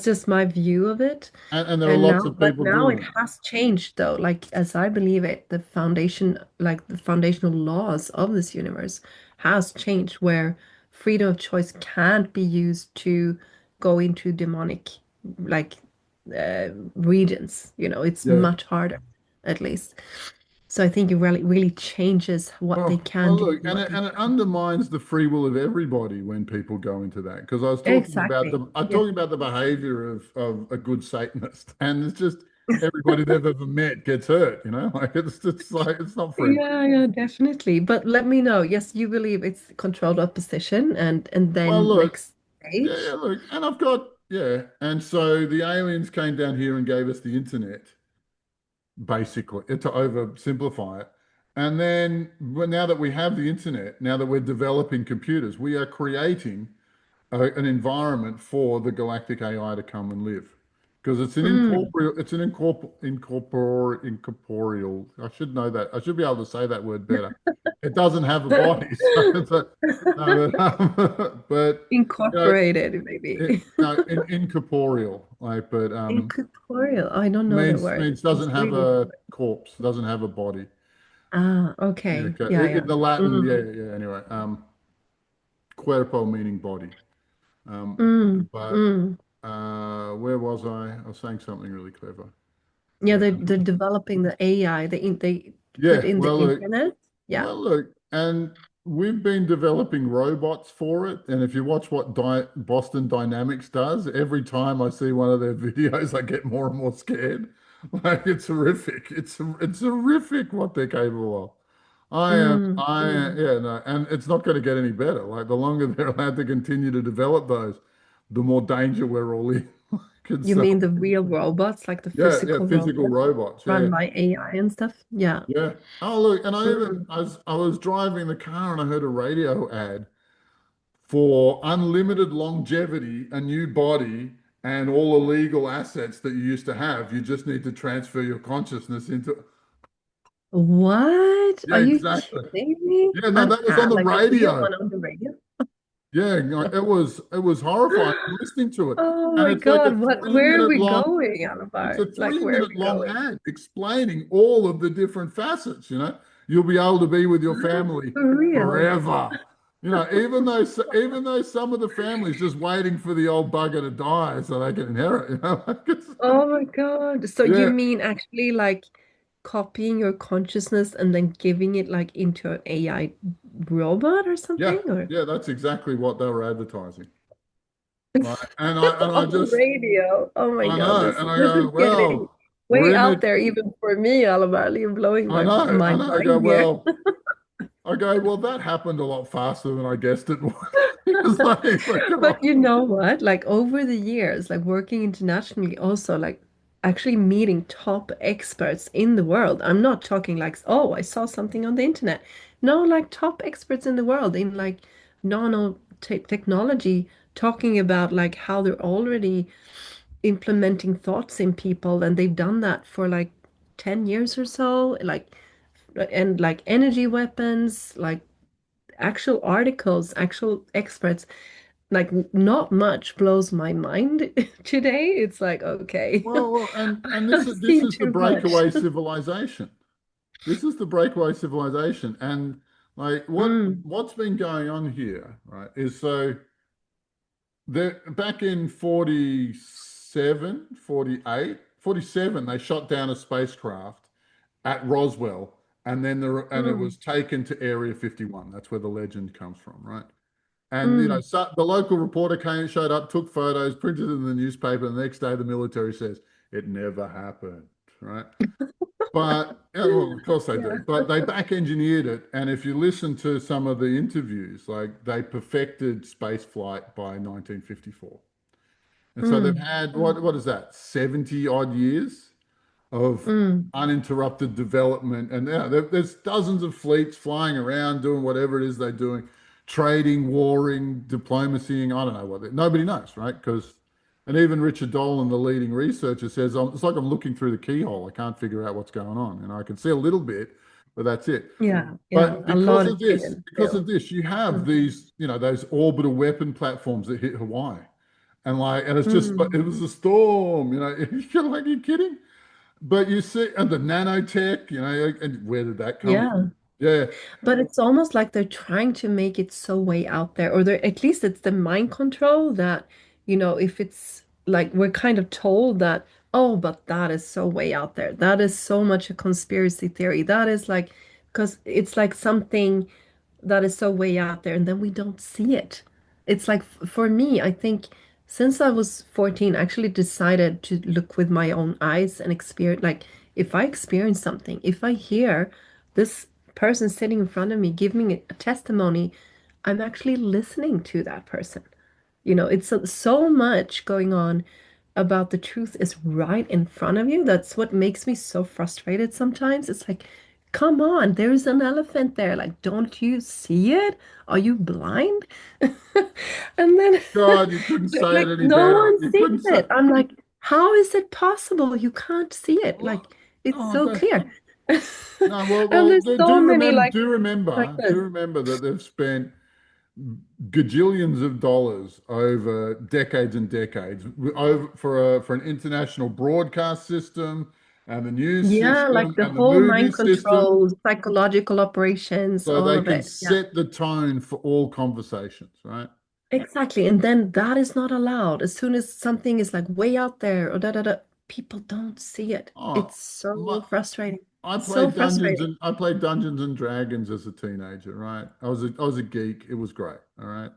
just my view of it. and there are And lots now, of but people now it doing it. has changed though. Like as I believe it, the foundation, like the foundational laws of this universe has changed where freedom of choice can't be used to go into demonic like regions. It's Yeah. much harder, at least. So I think it really changes what they Well, can do look, and what they and it can't. undermines the free will of everybody when people go into that. Because Exactly. I'm Yeah. talking about the behavior of a good Satanist, and it's just everybody they've ever met gets hurt. Like it's like it's not friendly. Yeah, yeah, definitely. But let me know. Yes, you believe it's controlled opposition and Well, then look, next yeah, stage. look, and I've got yeah, and so the aliens came down here and gave us the internet, basically, to oversimplify it. And then, now that we have the internet, now that we're developing computers, we are creating an environment for the galactic AI to come and live. Because Mm. it's an incorporeal. I should know that. I should be able to say that word better. It doesn't have a body, no, but you know, Incorporated, maybe. no, incorporeal, like, but Incorporeal. I don't know the word. means It's doesn't have really a corpse, doesn't have a body. ah, Yeah, okay. okay. Yeah, yeah. In the Latin, yeah, Mm, yeah, yeah. Anyway, cuerpo meaning body. Um, mm, but mm. where was I? I was saying something really clever. Yeah, Uh, they're developing the AI. They put yeah, in the internet. Yeah. and we've been developing robots for it. And if you watch what Boston Dynamics does, every time I see one of their videos, I get more and more scared. Like it's horrific. It's horrific what they're capable of. Mm, mm. Yeah, no, and it's not going to get any better. Like the longer they're allowed to continue to develop those, the more danger we're all in. Like, You mean the real robots, like the yeah, yeah, physical physical robots robots. Yeah, run by AI and stuff? Yeah. yeah. Oh, look, and Mm. I was driving the car and I heard a radio ad for unlimited longevity, a new body, and all illegal assets that you used to have. You just need to transfer your consciousness into. What? Yeah, Are you exactly. kidding me? Yeah, no, An that was on ad, the like a real radio. one on the radio? Yeah, no, it was horrifying listening to it. Oh And my it's like a God, three where are minute we long, going, it's Alobar? a Like, three where are minute we long going? ad explaining all of the different facets. You'll be able to be with your family For real? forever. Even though some of the family's just waiting for the old bugger to die so they can inherit, like Oh my God. So you yeah, mean actually like copying your consciousness and then giving it like into an AI robot or yeah, something? Or yeah, that's exactly what they were advertising. Like, and I on the just, radio. Oh my I God, know, this and I this is go, getting well, we're way in out it. there even for me, Alabar. You're blowing I my know. I go, mind here. well, that happened a lot faster than I guessed it would. It's like, come But on. you know what? Like over the years, like working internationally, also like actually meeting top experts in the world. I'm not talking like, oh, I saw something on the internet. No, like top experts in the world in like technology, talking about like how they're already implementing thoughts in people, and they've done that for like 10 years or so, like and like energy weapons, like actual articles, actual experts, like not much blows my mind today. It's like, okay, And I've this seen is the too much. breakaway civilization. This is the breakaway civilization, and like Mm, what's been going on here, right? Is so there back in 47, 48, 47, they shot down a spacecraft at Roswell, and and it mm, was taken to Area 51. That's where the legend comes from, right? And mm. so the local reporter showed up, took photos, printed it in the newspaper. And the next day, the military says it never happened, right? But yeah, well, of course they do. Yeah. But they back engineered it, and if you listen to some of the interviews, like they perfected space flight by 1954, and so they've Mm, had mm, what is that, 70 odd years of mm. uninterrupted development. And yeah, there's dozens of fleets flying around doing whatever it is they're doing, trading, warring, diplomacying. I don't know nobody knows, right? And even Richard Dolan, the leading researcher, says, it's like I'm looking through the keyhole. I can't figure out what's going on. I can see a little bit, but that's it. Yeah, yeah, But a lot is hidden still. you have Mm. these, those orbital weapon platforms that hit Hawaii. And it's just, it Mm. was a storm, you're like, are you kidding? But you see, and the nanotech, and where did that come from? Yeah. Yeah. But it's almost like they're trying to make it so way out there, or they're at least it's the mind control that, if it's like we're kind of told that, oh, but that is so way out there. That is so much a conspiracy theory. That is like, because it's like something that is so way out there, and then we don't see it. It's like for me, I think since I was 14, I actually decided to look with my own eyes and experience, like if I experience something, if I hear this person sitting in front of me give me a testimony, I'm actually listening to that person. It's so much going on about the truth is right in front of you. That's what makes me so frustrated sometimes. It's like, come on, there's an elephant there. Like, don't you see it? Are you blind? And then, God, you couldn't say it like, any no better. one You sees couldn't say, it. I'm like, how is it possible? You can't see it. Like, oh, it's oh, so clear. no, well, And there's so many like do this. remember that they've spent gajillions of dollars over decades and decades over for an international broadcast system and the news Yeah, like system the and the whole movie mind system control, psychological operations, so all they of can it. Yeah, set the tone for all conversations, right? exactly. And then that is not allowed. As soon as something is like way out there or da da da, people don't see it. Oh, It's so my, frustrating. So frustrating. I played Dungeons and Dragons as a teenager, right? I was a geek. It was great, all right.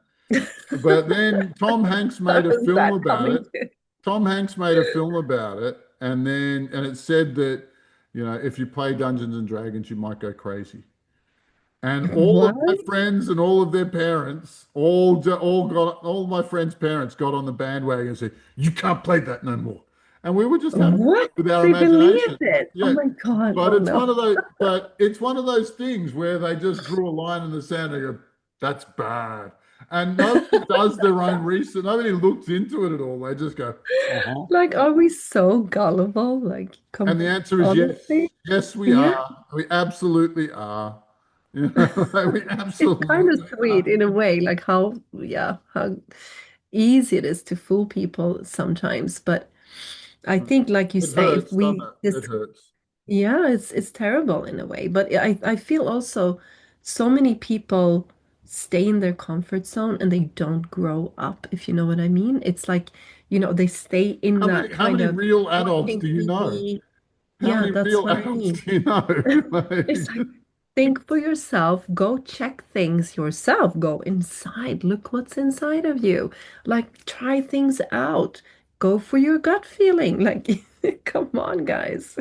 But then Tom Hanks How made a is film that about coming it. to? Tom Hanks made a film about it, and it said that, if you play Dungeons and Dragons, you might go crazy. And all of What? my friends and all of their parents, all my friends' parents got on the bandwagon and said, "You can't play that no more." And we were just having fun What? with our They imagination. believed it. Oh Yeah, my God. Oh no. but it's one of those things where they just drew a line in the sand and go, "That's bad." And nobody does their own research. Nobody looks into it at all. They just go, "Uh-huh." Like, are we so gullible? Like, And the answer is yes. honestly? Yes, we Yeah. are. We absolutely are. We It's kind of absolutely sweet are. in a way, like how easy it is to fool people sometimes. But I think, like you It say, if hurts, doesn't we it? It just, hurts. yeah, it's terrible in a way. But I feel also so many people stay in their comfort zone and they don't grow up, if you know what I mean. It's like, they stay in that How kind many of real adults watching do you know? TV. How Yeah, many that's real what I adults mean. do you know? It's Like, like, think for yourself, go check things yourself, go inside, look what's inside of you. Like, try things out, go for your gut feeling. Like, come on, guys.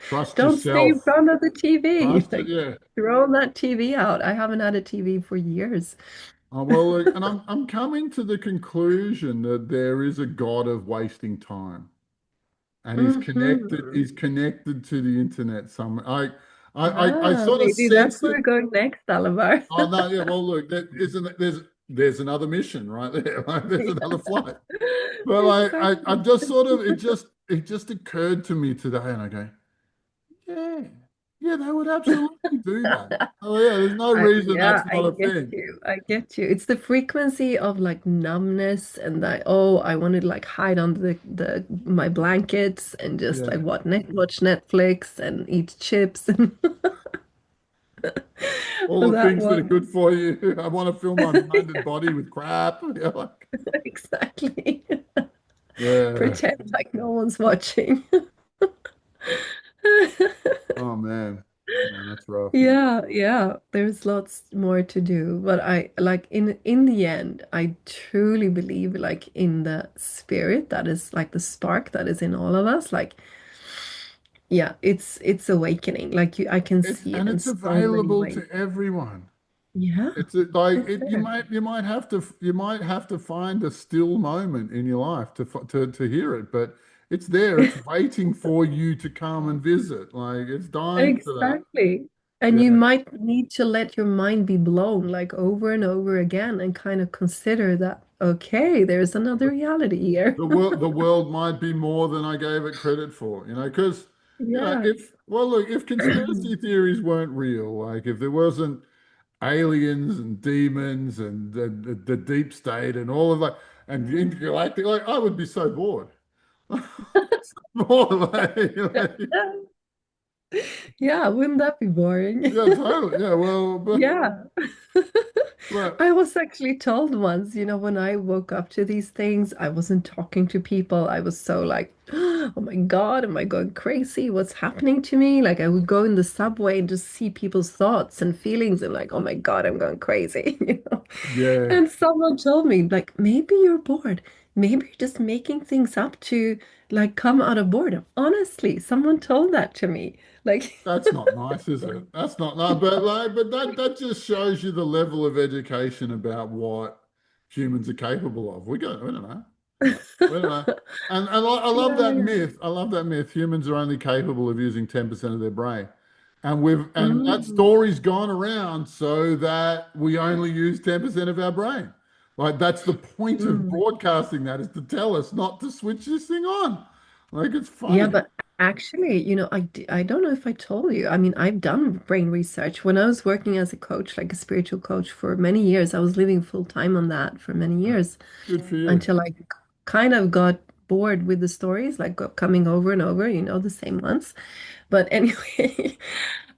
trust Don't stay in yourself. front of the TV. Trust it. Like, Yeah. throw that TV out. I haven't had a TV for years. Oh, well, look, and I'm coming to the conclusion that there is a God of wasting time, and Hmm. He's connected to the internet. I Ah, sort of maybe that's sense where it. we're going next, Alabar. Oh no, yeah. Well, look, that isn't there's another mission right there. Like, there's another flight. But like, I Exactly. just sort of it just occurred to me today, and I go, yeah, yeah, they would absolutely do that. Oh yeah, there's no reason Yeah, that's I not a get thing. you. I get you. It's the frequency of like numbness and that, oh, I want to like hide under the my blankets and just like Yeah, watch Netflix and eat chips and all the that things that are one. good for you. I want to fill my mind and body with crap. Yeah, like, Exactly. yeah. Pretend like no one's watching. Oh man, that's rough. Yeah, yeah, there's lots more to do, but I like in the end, I truly believe like in the spirit that is like the spark that is in all of us. Like, yeah, it's awakening. Like I can see it in It's so many available ways. to everyone. Yeah, Like it's it, there. you might have to find a still moment in your life to hear it, but it's there. It's waiting for you to come and visit. Like it's dying for that. Exactly. And you Yeah. might need to let your mind be blown like over and over again and kind of consider that, okay, there's another reality here. The world might be more than I gave it credit for, because Yeah. if well look, if conspiracy theories weren't real, like if there wasn't aliens and demons and the deep state and all of that and the intergalactic, like I would be so bored. Bored, Yeah, wouldn't that be boring? yeah, totally. Yeah, well, Yeah. but I was actually told once, when I woke up to these things, I wasn't talking to people. I was so like, oh my God, am I going crazy? What's happening to me? Like I would go in the subway and just see people's thoughts and feelings and like, oh my God, I'm going crazy, yeah, And someone told me, like, maybe you're bored. Maybe you're just making things up to like come out of boredom. Honestly, someone told that to me. Like, that's not nice, is it? That's not nice. But that just shows you the level of education about what humans are capable of. We don't know. We don't know. And I love yeah, that yeah. myth. I love that myth. Humans are only capable of using 10% of their brain. And that Mm, story's gone around so that we only use 10% of our brain. Like that's the point of mm. broadcasting that is to tell us not to switch this thing on. Like it's Yeah, funny. but actually, I don't know if I told you. I mean, I've done brain research. When I was working as a coach, like a spiritual coach for many years, I was living full time on that for many years Good for you. until I kind of got bored with the stories, like coming over and over, the same ones. But anyway,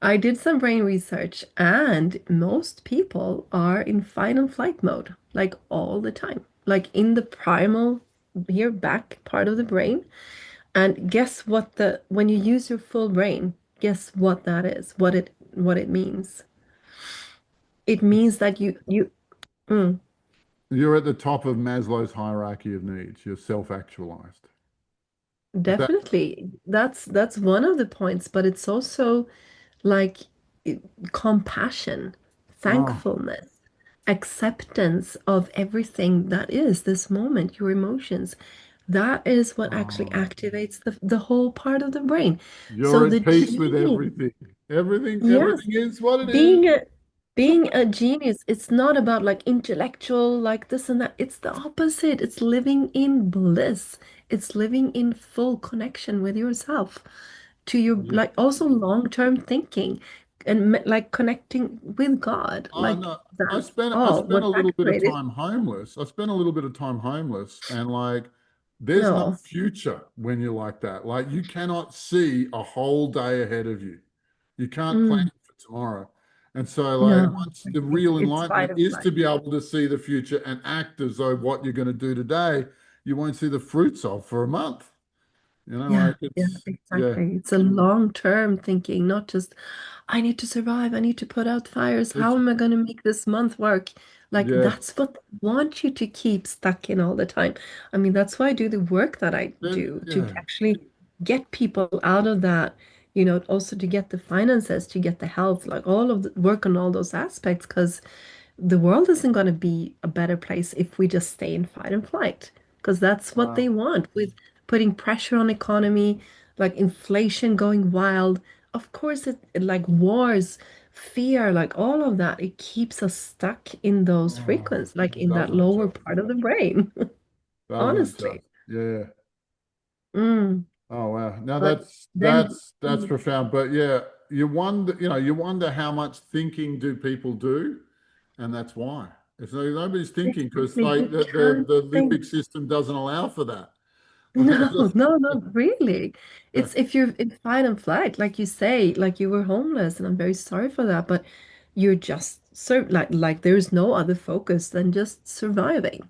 I did some brain research, and most people are in fight and flight mode, like all the time, like in the primal, here back part of the brain. And guess what when you use your full brain, guess what that is, what it means. It means that mm, You're at the top of Maslow's hierarchy of needs. You're self-actualized. Is that definitely that's one of the points, but it's also like it- compassion, oh thankfulness, acceptance of everything that is this moment, your emotions. That is what actually oh activates the whole part of the brain. So you're the at peace with genie, everything. yes, Everything is what it is. being a being a genius, it's not about like intellectual, like this and that. It's the opposite. It's living in bliss. It's living in full connection with yourself, to your Yeah. like also long-term thinking and like connecting with God. Oh Like no, that's I all spent a what little bit of activated. time homeless. I spent a little bit of time homeless, and like, there's no No. future when you're like that. Like, you cannot see a whole day ahead of you. You can't plan Mm, for tomorrow. And so, like, No, once the real it's fight enlightenment or is to flight. be able to see the future and act as though what you're going to do today, you won't see the fruits of for a month. You know, Yeah, like yeah, yeah, exactly. It's a long-term thinking, not just I need to survive, I need to put out fires. How it's, am I going to make this month work? Like yeah, that's what they want you to keep stuck in all the time. I mean, that's why I do the work that I do to yeah, actually get people out of that, also to get the finances, to get the health, like all of the work on all those aspects, because the world isn't going to be a better place if we just stay in fight and flight, because that's what they wow, want with putting pressure on economy, like inflation going wild. Of course, like wars, fear, like all of that, it keeps us stuck in those oh, frequencies, like in that doesn't it lower just? part of the brain, Doesn't it honestly. just? Yeah. Mm. Oh wow. Now But that's then, profound. But yeah, you wonder how much thinking do people do, and that's why. It's nobody's thinking because exactly, like you can't the think. limbic system doesn't allow for that. No, no, not really. Yeah. It's if you're in fight and flight, like you say, like you were homeless, and I'm very sorry for that, but you're just like there's no other focus than just surviving.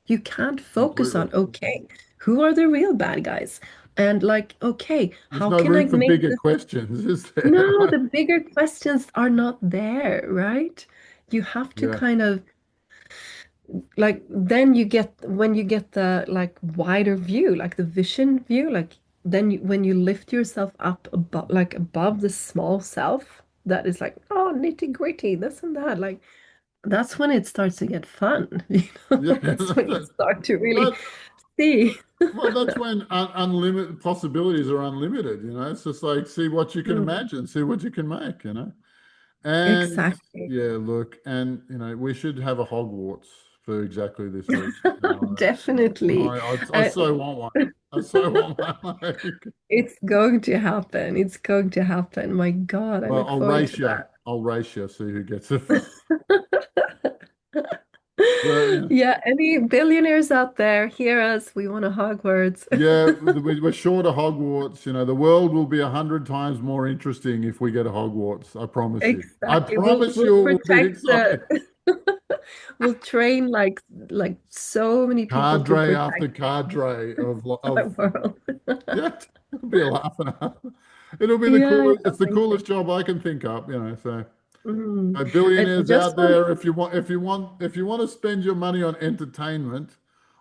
You can't focus Completely. on, okay, who are the real bad guys? And like, okay, There's how no can I room for make bigger this? questions, is there? No, the bigger questions are not there, right? You have to Yeah. kind of like then you get when you get the like wider view, like the vision view, like then when you lift yourself up above, like above the small self that is like, oh, nitty gritty, this and that, like that's when it starts to get fun, Yeah. That's when you start to really That, see. well, that's when unlimited possibilities are unlimited. It's just like see what you can Mm, imagine, see what you can make. And exactly. yeah, look, and we should have a Hogwarts for exactly this reason. Definitely. I Uh, so want one. I so want one. Like, it's going to happen. It's going to happen. My God, I well, look forward to that. I'll race you, see who gets it first. But Yeah, any billionaires out there, hear us. We want a Hogwarts. yeah, we're short of Hogwarts. The world will be 100 times more interesting if we get a Hogwarts. I promise you. I Exactly. We'll promise we'll you it will be protect exciting. we'll train like so many people to Cadre after protect cadre our of world. yeah, it'll be a laugh and a half. It'll be the Yeah, coolest. it's It's the amazing. coolest job I can think up. So. Mm. And Billionaires just out one there, if you want to spend your money on entertainment,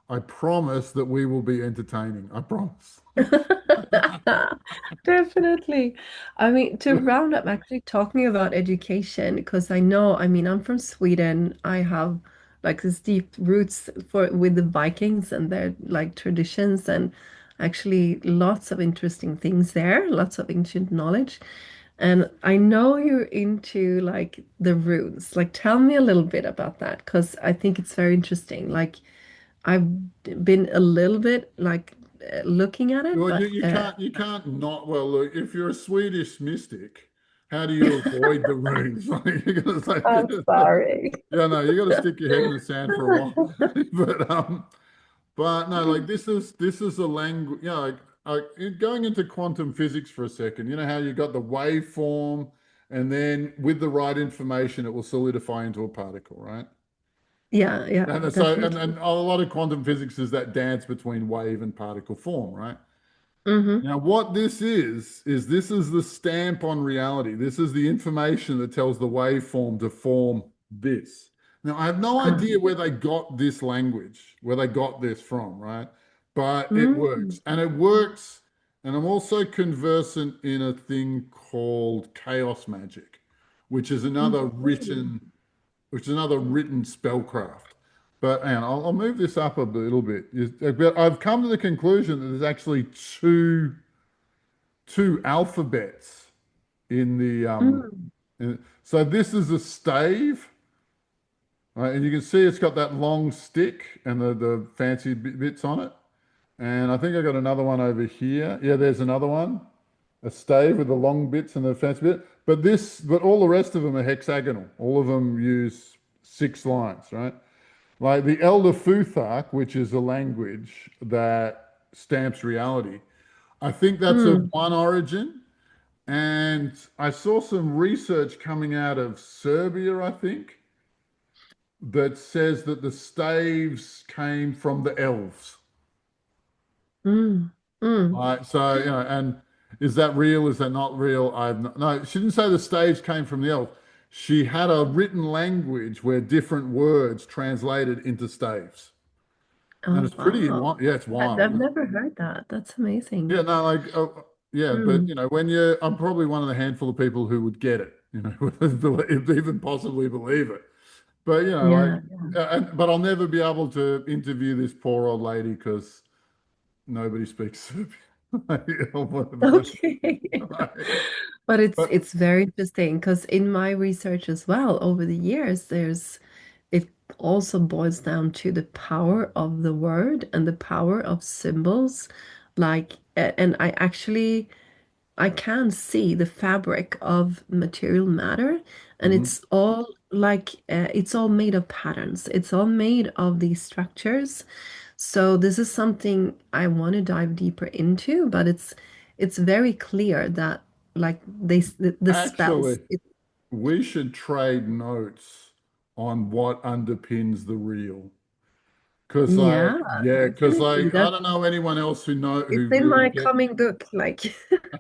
I promise that we will be entertaining. I promise. Definitely. I mean, to round up, actually talking about education, because I know, I mean, I'm from Sweden. I have like this deep roots for with the Vikings and their like traditions and actually lots of interesting things there, lots of ancient knowledge. And I know you're into like the runes. Like, tell me a little bit about that, because I think it's very interesting. Like, I've been a little bit like looking at it, Well, but you can't not. Well, look, if you're a Swedish mystic, how do you avoid the runes? Like, you're gonna say, I'm sorry. yeah, no, you got to stick your head in the sand for a while. But no, like this is a language. Going into quantum physics for a second. You know how you got the waveform, and then with the right information, it will solidify into a particle, right? Yeah, yeah, And so, and definitely. a lot of quantum physics is that dance between wave and particle form, right? Hmm. Now, what this is this is the stamp on reality. This is the information that tells the waveform to form this. Now, I have no idea where they got this language, where they got this from, right? But it Mm. works. And it works. And I'm also conversant in a thing called chaos magic, which is another Mhm. written, spellcraft. But and I'll move this up a little bit. But I've come to the conclusion that there's actually two alphabets in the Mm. so this is a stave, right? And you can see it's got that long stick and the fancy bits on it. And I think I got another one over here. Yeah, there's another one, a stave with the long bits and the fancy bit. But all the rest of them are hexagonal. All of them use 6 lines, right? Like the Elder Futhark, which is a language that stamps reality. I think that's of Mm. one origin. And I saw some research coming out of Serbia, I think, that says that the staves came from the elves. Mm. Mm. Right. So, and is that real? Is that not real? I've not, no, she didn't say the staves came from the elf. She had a written language where different words translated into staves. And Oh, it's pretty, wow. yeah, it's I've wild. never heard that. That's amazing. Yeah, no, like, yeah, but Mm. when I'm probably one of the handful of people who would get it, would even possibly believe it. But Yeah. but I'll never be able to interview this poor old lady because nobody speaks Serbian. Like, or whatever. Okay. Like, But it's but it's very interesting because in my research as well over the years, it also boils down to the power of the word and the power of symbols. And I can see the fabric of material matter, and mhm. it's all made of patterns. It's all made of these structures. So this is something I want to dive deeper into, but it's very clear that the spells. Actually, we should trade notes on what underpins the real. Because Yeah, like definitely. I That don't know anyone else it's who in really my gets. coming book. Like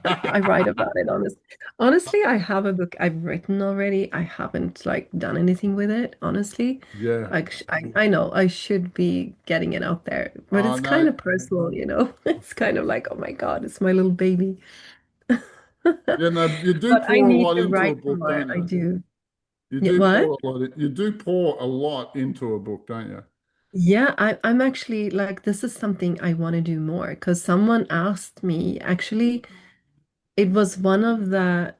I write about it honestly, I have a book I've written already. I haven't like done anything with it, honestly. Yeah. Like I know I should be getting it out there, but Oh it's kind no. of personal, you know. It's kind of like, oh my God, it's my little baby. Yeah, no, you do But I pour a need lot to into a write book, more. don't I you? do. You Yeah, do what? pour a lot. You do pour a lot into a book, don't you? Yeah, I'm actually like this is something I want to do more because someone asked me actually. It was one of the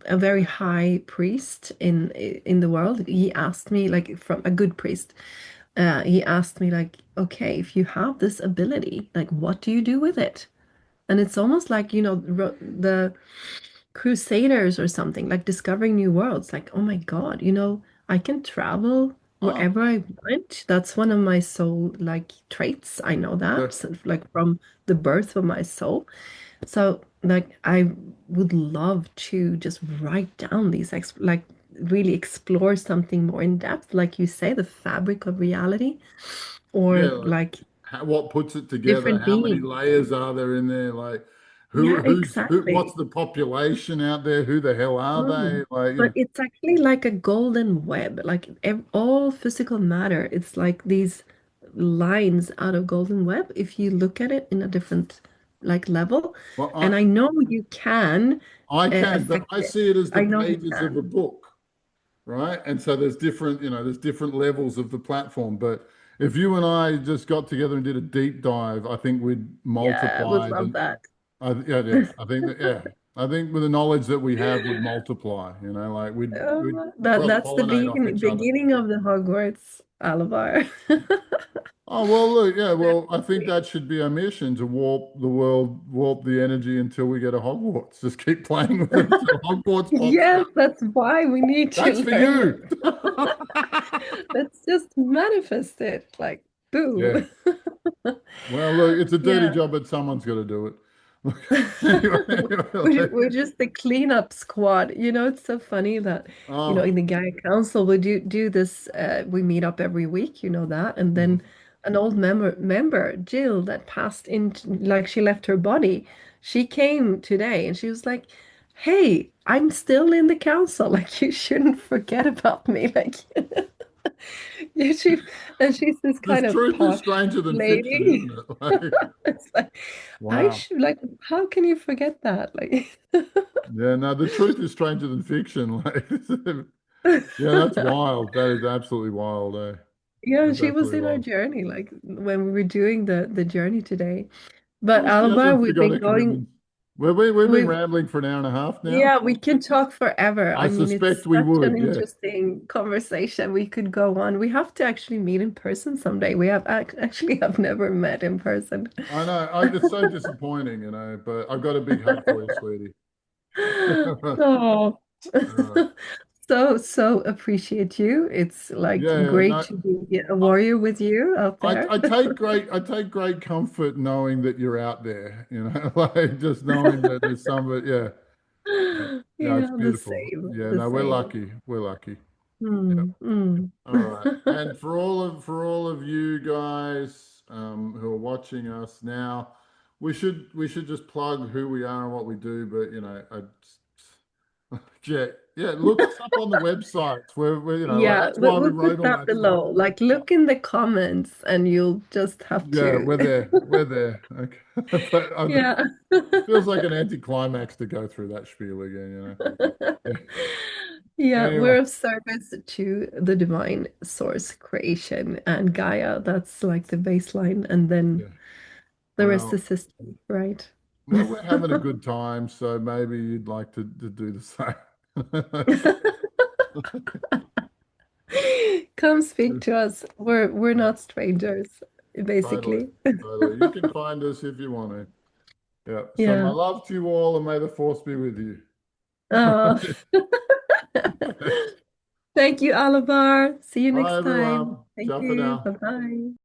a very high priest in the world. He asked me like from a good priest. He asked me like, okay, if you have this ability, like what do you do with it? And it's almost like, the crusaders or something, like discovering new worlds. Like, oh my God, I can travel Oh, wherever I want. That's one of my soul like traits. I know yeah, that, like from the birth of my soul. So, like, I would love to just write down these, like, really explore something more in depth, like you say, the fabric of reality, yeah. or Like like what puts it together? different How many beings. layers are there in there? Like Yeah, what's exactly. the population out there? Who the hell are they? Mm. Like, But it's actually like a golden web, like all physical matter. It's like these lines out of golden web if you look at it in a different like level. well, And I know you can I can, but affect I it. see it as the I know you pages of a can. book, right? And so there's different levels of the platform. But if you and I just got together and did a deep dive, I think we'd Yeah, I would multiply love that. yeah. I think that, yeah. I think with the knowledge that we have would multiply, like we'd That's the cross-pollinate off each other. beginning of the Hogwarts Alabar. Oh, well, look, yeah, well, I think that should be our mission to warp the world, warp the energy until we get a Hogwarts. Just keep playing with it until Hogwarts pops Yes, up. that's why we need to That's for learn you. it. Let's just manifest it. Like, Yeah. boom. Well, look, it's a dirty Yeah. job, but someone's got to do it. Anyway, We're just the cleanup squad. It's so funny that, in oh, the Gaia Council, we do this, we meet up every week, you know that. And then mhm. an old member, Jill, that passed in, like she left her body. She came today and she was like, hey, I'm still in the council. Like, you shouldn't forget about me. Like, yeah, and she's this This kind of truth is posh stranger than fiction, lady. isn't it? Like, It's like, I wow. should, like, how can you forget that? Like, Yeah, no, the truth is stranger than fiction. Like, yeah, that's wild. That is absolutely wild, eh? yeah, That's she was absolutely in our wild. journey, like when we were doing the journey today. But Well, she Alba, hasn't we've forgot been her going, commitments. We've been we've, rambling for an hour and a half now. yeah, we can talk forever. I I mean, suspect it's we such an would, yeah. interesting conversation. We could go on. We have to actually meet in person someday. We actually have never met in person. I know. It's so disappointing, but I've got a big hug for you, sweetie. Oh, Uh, so appreciate you. It's like yeah, great no, to be a I, warrior with you out there. I take great comfort knowing that you're out there, like just knowing that there's somebody, yeah. Yeah, it's Yeah, the beautiful. same, Yeah, the no, we're same. lucky. We're lucky. Yeah. Mm, mm. All right. And for all of you guys who are watching us now, we should just plug who we are and what we do. But yeah, yeah. Look us up on the websites. Yeah, That's why we we'll wrote put all that that stuff. below. Like, look in the comments, and you'll just have Yeah, to. we're there. We're there. Okay. But Yeah. it feels like an anticlimax to go through that spiel again. Yeah. Yeah, Anyway. we're of service to the divine source creation and Gaia. That's like the baseline, and then Yeah. the rest Well. is system, right? Well, we're having a good time, so maybe you'd like to do the same. Come speak to us. We're not strangers, Totally, basically. totally. You can find us if you want to. Yeah. So my Yeah. love to you all, and may the force be with you. Uh, thank you, Alabar. See you Bye, next time. everyone. Thank Ciao for you. now. Bye-bye.